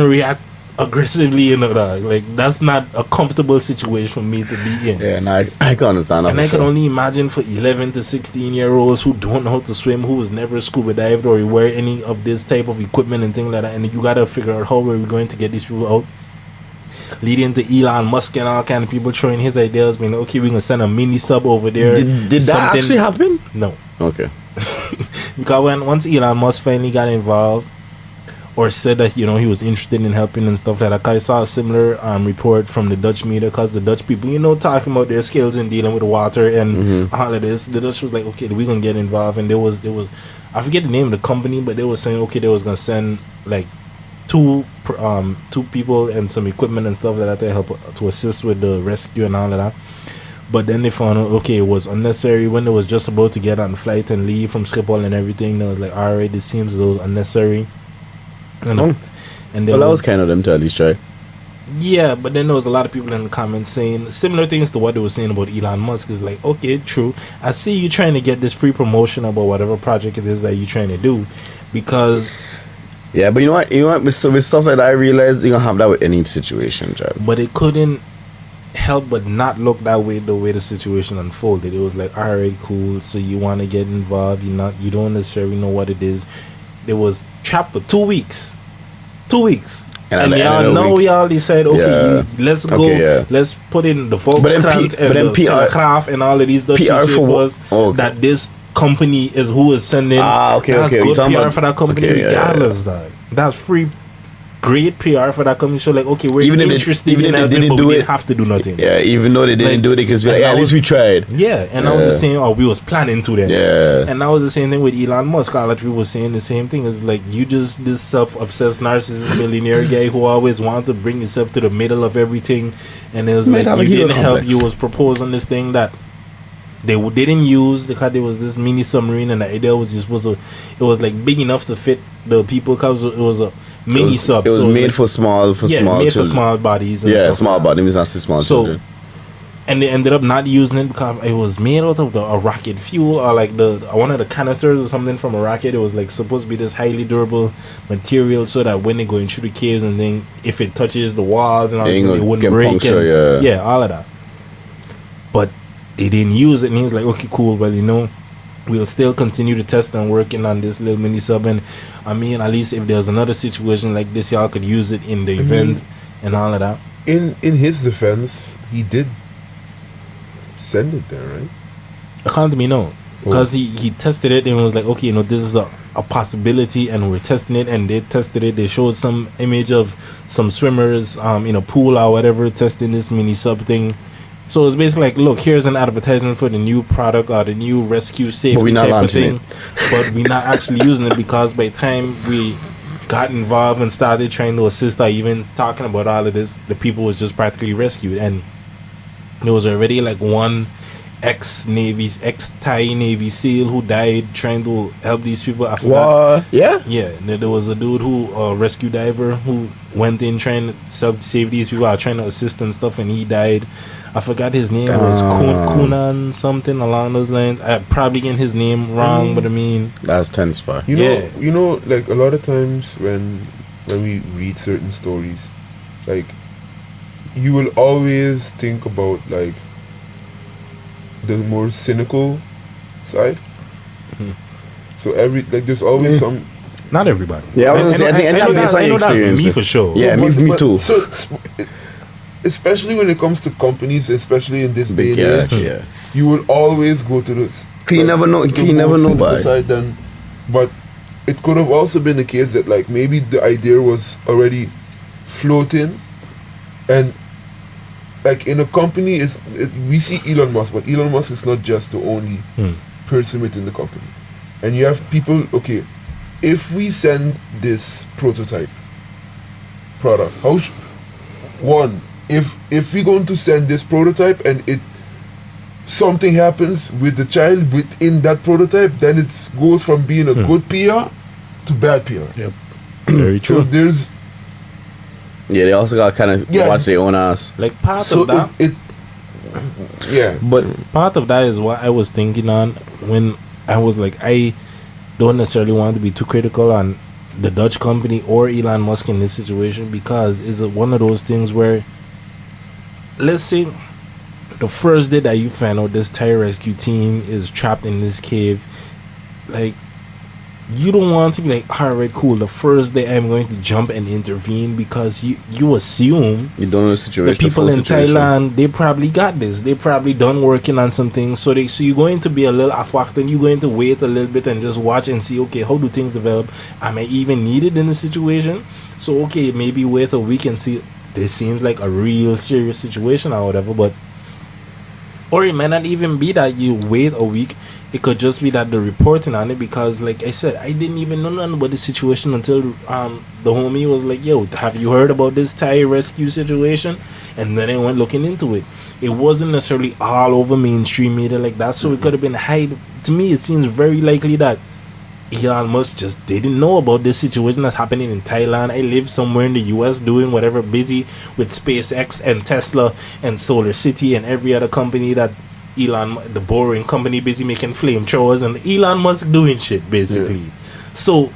react aggressively, you know, like that's not a comfortable situation for me to be in. Yeah, and I can understand that. And I can only imagine for 11 to 16-year-olds who don't know how to swim, who has never scuba dived or wear any of this type of equipment and things like that, and you gotta figure out how we're going to get these people out. Leading to Elon Musk and all kind of people throwing his ideas, being okay, we're gonna send a mini sub over there. Did that actually happen? No. Okay. Because once Elon Musk finally got involved or said that, you know, he was interested in helping and stuff like that, I saw a similar report from the Dutch media, because the Dutch people, you know, talking about their skills in dealing with water and all of this. The Dutch was like, okay, we're gonna get involved, and there was I forget the name of the company, but they were saying okay, they was gonna send like two people and some equipment and stuff like that to help to assist with the rescue and all of that. But then they found out, okay, it was unnecessary. When they was just about to get on the flight and leave from Schiphol and everything, they was like, alright, this seems those unnecessary. And that was kind of them to at least try. Yeah, but then there was a lot of people in the comments saying similar things to what they were saying about Elon Musk. Is like, okay, true, I see you trying to get this free promotion about whatever project it is that you're trying to do, because... Yeah, but you know what? With stuff like that, I realized you're gonna have that with any situation, Chad. But it couldn't help but not look that way the way the situation unfolded. It was like, alright, cool, so you want to get involved, you don't necessarily know what it is. It was trapped for 2 weeks. 2 weeks. And y'all decided, okay, let's go, let's put in the Volkskrant and the Telegraaf and all of these Dutch newspapers that this company is who is sending. That's good PR for that company, regardless. That's free, great PR for that company. So like, okay, we're even interested in helping, but we didn't have to do nothing. Yeah, even though they didn't do it, because at least we tried. Yeah, and I was just saying, we was planning to then. Yeah, and that was the same thing with Elon Musk. A lot of people were saying the same thing. It's like, you just this self-obsessed narcissist billionaire guy who always wanted to bring himself to the middle of everything, and it was like, you didn't help. You was proposing this thing that they didn't use because there was this mini submarine, and the idea was it was like big enough to fit the people because it was a mini sub. It was so made like, for small made children. for small bodies. And Yeah, stuff small like that. bodies, not small So, children. and they ended up not using it because it was made out of a rocket fuel or like one of the canisters or something from a rocket. It was like supposed to be this highly durable material so that when they go into the caves and then if it touches the walls and all that, it wouldn't break. Puncture, yeah, all of that. But they didn't use it, and he was like, okay, cool, well, we'll still continue to test and working on this little mini sub. And I mean, at least if there's another situation like this, y'all could use it in the event and all of that. In his defense, he did send it there, right? I can't me no, because he tested it and was like, okay, this is a possibility, and we're testing it. And they tested it. They showed some image of some swimmers in a pool or whatever testing this mini sub thing. So it's basically like, look, here's an advertisement for the new product or the new rescue safety type of thing, but we're not actually using it because by the time we got involved and started trying to assist or even talking about all of this, the people was just practically rescued. And there was already like one ex-Thai Navy SEAL who died trying to help these people. I forgot. Yeah? Yeah, there was a dude who, a rescue diver, who went in trying to save these people, trying to assist and stuff, and he died. I forgot his name. It was Kunan something along those lines. I probably getting his name wrong, but I mean, that's tense, bro. You know, like a lot of times when we read certain stories, like you will always think about like the more cynical side. So there's always some. Not everybody. Yeah, I was gonna say, I think I know that's me for sure. Yeah, me too. So, especially when it comes to companies, especially in this day and age, you will always go to this. You never know. You never know, but it could have also been the case that like maybe the idea was already floating, and like in a company we see Elon Musk, but Elon Musk is not just the only person within the company, and you have people. Okay, if we send this prototype product, if we're going to send this prototype and something happens with the child within that prototype, then it goes from being a good PR to bad PR. Yep. Very true. So there's they also got kind of watch their own ass. Like part of that. But part of that is what I was thinking on when I was like, I don't necessarily want to be too critical on the Dutch company or Elon Musk in this situation, because it's one of those things where, let's say the first day that you find out this Thai rescue team is trapped in this cave, like, you don't want to be like, alright, cool, the first day I'm going to jump and intervene, because you assume you don't know the situation. The people in Thailand, they probably got this. They probably done working on some things. So you're going to be a little afwacht, and you're going to wait a little bit and just watch and see, okay, how do things develop? Am I even needed in the situation? So, okay, maybe wait a week and see. This seems like a real serious situation or whatever, but or it might not even be that you wait a week. It could just be that the reporting on it, because like I said, I didn't even know nothing about the situation until the homie was like, yo, have you heard about this Thai rescue situation? And then I went looking into it. It wasn't necessarily all over mainstream media like that, so it could have been hide. To me, it seems very likely that Elon Musk just didn't know about this situation that's happening in Thailand. I live somewhere in the US doing whatever, busy with SpaceX and Tesla and Solar City and every other company that the boring company, busy making flamethrowers, and Elon Musk doing shit basically. So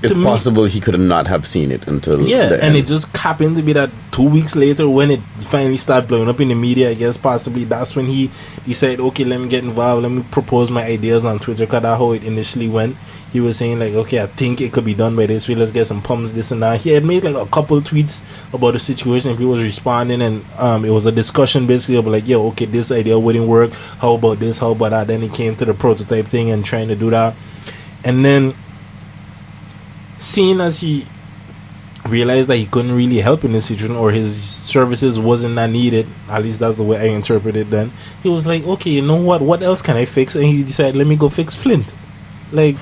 it's possible he could not have seen it until the end. It just happened to be that 2 weeks later when it finally started blowing up in the media, I guess possibly that's when he said, okay, let me get involved, let me propose my ideas on Twitter, because that's how it initially went. He was saying like, okay, I think it could be done by this way, let's get some pumps, this and that. He had made like a couple tweets about the situation, and people was responding, and it was a discussion basically about like, yo, okay, this idea wouldn't work, how about this, how about that. Then he came to the prototype thing and trying to do that, and then seeing as he realized that he couldn't really help in this situation, or his services wasn't that needed, at least that's the way I interpret it, then he was like, okay, you know what else can I fix? And he decided, let me go fix Flint. Like,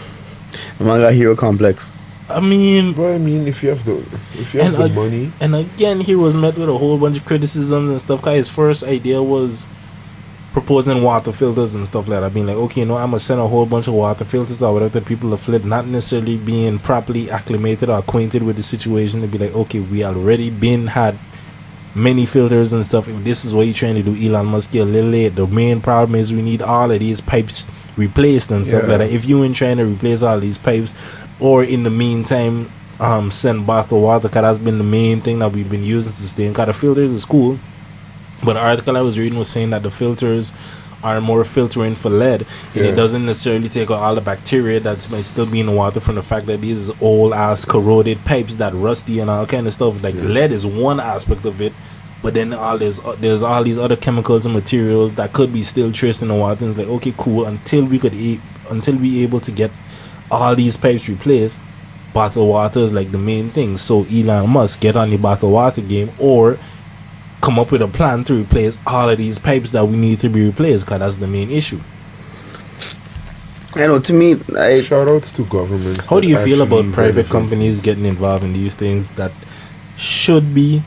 man got hero complex. I mean, if you have the money. And again, he was met with a whole bunch of criticisms and stuff, because his first idea was proposing water filters and stuff like that, being like, okay, no, I'm gonna send a whole bunch of water filters out without the people of Flint not necessarily being properly acclimated or acquainted with the situation, to be like, okay, we already had many filters and stuff. If this is what you're trying to do, Elon Musk, you're a little late. The main problem is we need all of these pipes replaced and stuff like that. If you ain't trying to replace all these pipes, or in the meantime send bottled water, because that's been the main thing that we've been using to sustain, because the filters is cool, but the article I was reading was saying that the filters are more filtering for lead, and it doesn't necessarily take out all the bacteria that might still be in the water from the fact that these is old ass corroded pipes that rusty and all kind of stuff. Like lead is one aspect of it, but then there's all these other chemicals and materials that could be still traced in the water. And it's like, okay, cool, until we able to get all these pipes replaced, bottled water is like the main thing. So Elon Musk, get on the bottled water game, or come up with a plan to replace all of these pipes that we need to be replaced, because that's the main issue. I know, to me, shout outs to governments. How do you feel about private companies getting involved in these things that should be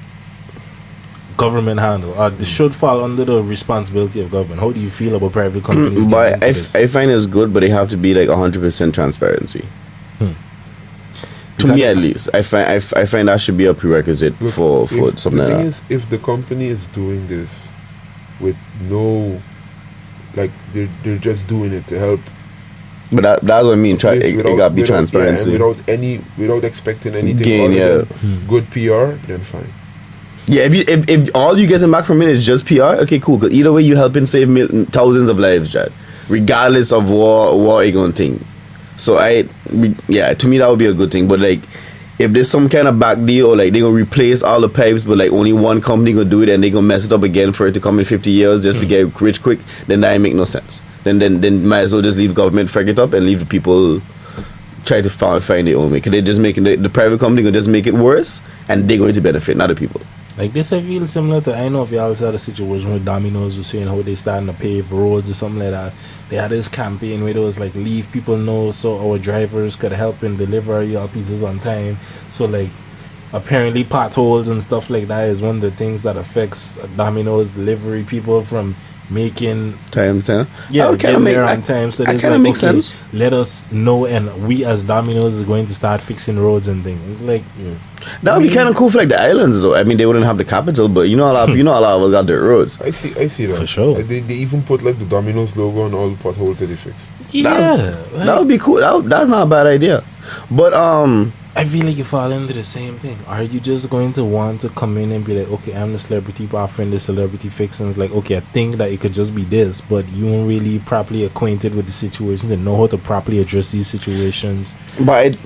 government handled, or they should fall under the responsibility of government? How do you feel about private companies? But I find it's good, but they have to be like 100% transparency. To me, at least, I find that should be a prerequisite for something like that. The thing is, if the company is doing this with no, like, they're just doing it to help. But that's what I mean. It got to be transparency. Without expecting anything other than good PR, then fine. Yeah, if all you getting back from it is just PR, okay, cool. Because either way, you helping save thousands of lives, Jad. Regardless of what you gonna think. So to me that would be a good thing. But like, if there's some kind of back deal, or like they gonna replace all the pipes, but like only one company gonna do it, and they gonna mess it up again for it to come in 50 years just to get rich quick, then that ain't make no sense. Then might as well just leave government fuck it up and leave the people try to find their own way. Cause they just making the private company gonna just make it worse, and they're going to benefit, not the people. Like this, I feel similar to, I know if y'all saw the situation with Domino's was saying how they starting to pave roads or something like that. They had this campaign where it was like, leave people know so our drivers could help and deliver y'all pizzas on time. So like, apparently potholes and stuff like that is one of the things that affects Domino's delivery people from making time. Yeah, getting there on time. So there's like, makes sense. Let us know, and we as Domino's is going to start fixing roads and things. It's like that would be kind of cool for like the islands, though. I mean, they wouldn't have the capital, but a lot of us got their roads. I see that for sure. They even put like the Domino's logo on all the potholes that they fix. Yeah, that would be cool. That's not a bad idea. But I feel like you fall into the same thing. Are you just going to want to come in and be like, okay, I'm the celebrity offering the celebrity fixings? Like, okay, I think that it could just be this, but you aren't really properly acquainted with the situation to know how to properly address these situations. But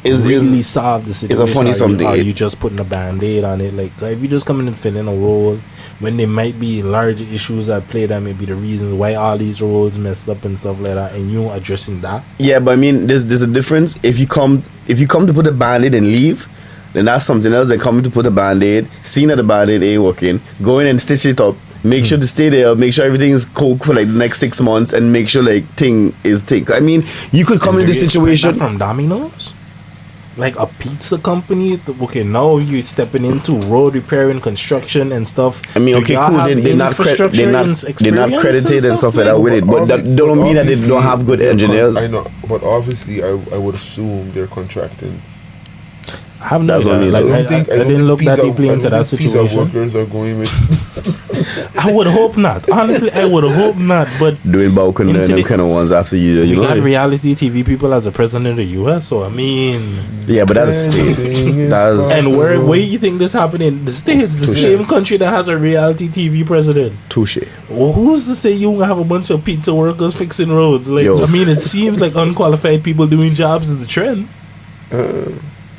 really solve the situation. It's a funny something. Are you just putting a band-aid on it? Like, if you just come in and fill in a role when there might be larger issues at play, that may be the reasons why all these roles messed up and stuff like that, and you addressing that. Yeah, but I mean, there's a difference. If you come to put a band-aid and leave, then that's something else. Than coming to put a band-aid, seeing that the band-aid ain't working, go in and stitch it up, make sure to stay there, make sure everything is cooked for like the next 6 months, and make sure like thing is take. I mean, you could come in this situation from Domino's. Like a pizza company, okay, now you're stepping into road repair and construction and stuff. I mean, okay, cool. They're not credited and stuff like that with it, but that don't mean that they don't have good engineers. I know, but obviously, I would assume they're contracting. I didn't look that deeply into that situation. Pizza workers are going with. I would hope not. Honestly, I would hope not. But doing Balkan and them kind of ones after you got reality TV people as a president of the US. So I mean, yeah, but that's the States. And where you think this happened in the States, the same country that has a reality TV president. Touche. Well, who's to say you have a bunch of pizza workers fixing roads? Like, I mean, it seems like unqualified people doing jobs is the trend.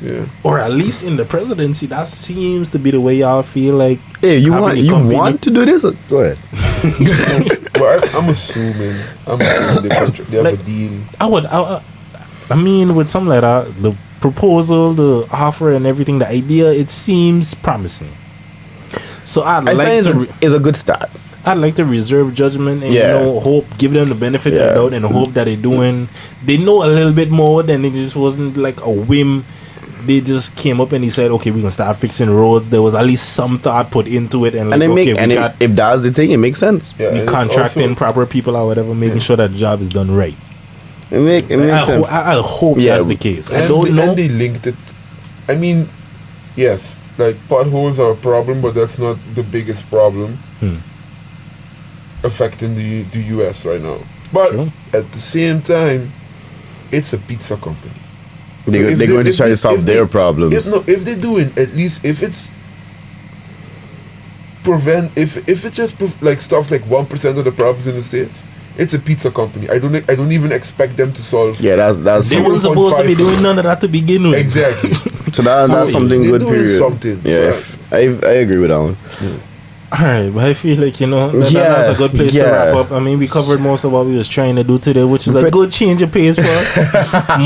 Yeah. Or at least in the presidency, that seems to be the way y'all feel like. Hey, you want to do this? Go ahead. Well, I'm assuming they have a deal. I mean, with something like that, the proposal, the offer, and everything, the idea, it seems promising. So it's a good start. I'd like to reserve judgment and hope, give them the benefit of the doubt, and hope that they know a little bit more than it just wasn't like a whim they just came up and he said, okay, we can start fixing roads. There was at least some thought put into it, and like, if that's the thing, it makes sense. Yeah, we contracting proper people or whatever, making sure that the job is done right. It makes sense. I hope that's the case. I And don't know. And they linked it. I mean, yes, like potholes are a problem, but that's not the biggest problem affecting the US right now. But True. at the same time, it's a pizza company. They're going to try to solve their problems. If they're doing, at least if it's if it just like stops like 1% of the problems in the States, it's a pizza company. I don't even expect them to solve. Yeah, that's They weren't supposed to be doing none of that to begin with. Exactly. So that's something They're good. doing Period. something. Yeah, I agree with that one. Alright, but I feel like, that's a good place to wrap up. I mean, we covered most of what we was trying to do today, which was a good change of pace for us.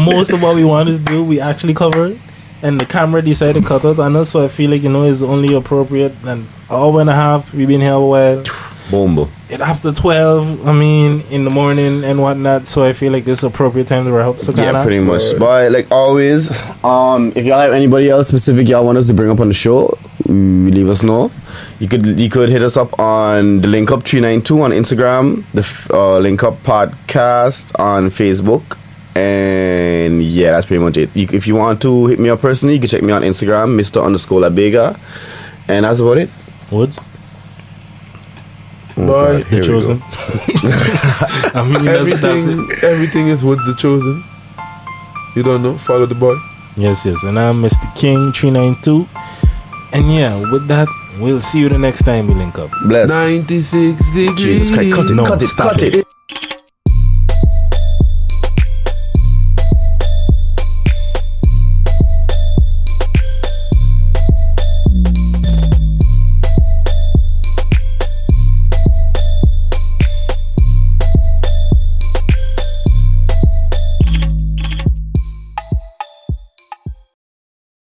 Most of what we wanted to do, we actually covered. And the camera decided to cut out on us, so I feel like, it's only appropriate. And hour and a half, we've been here a while. Bombo. It after 12, in the morning and whatnot, so I feel like this is appropriate time to wrap up. So Yeah, pretty much. But like always, if y'all have anybody else specific y'all want us to bring up on the show, leave us know. You could hit us up on the LinkUp 392 on Instagram, the LinkUp podcast on Facebook, and yeah, that's pretty much it. If you want to hit me up personally, you can check me on Instagram, Mr_Labega, and that's about it. Woods? Bye. God, The here we Chosen. go. Everything is Woods the Chosen. You don't know? Follow the boy. Yes, and I'm Mr. King 392. And yeah, with that, we'll see you the next time we link up. Bless. 96 degrees. Jesus Christ, cut it, No, cut it, stop cut it. it.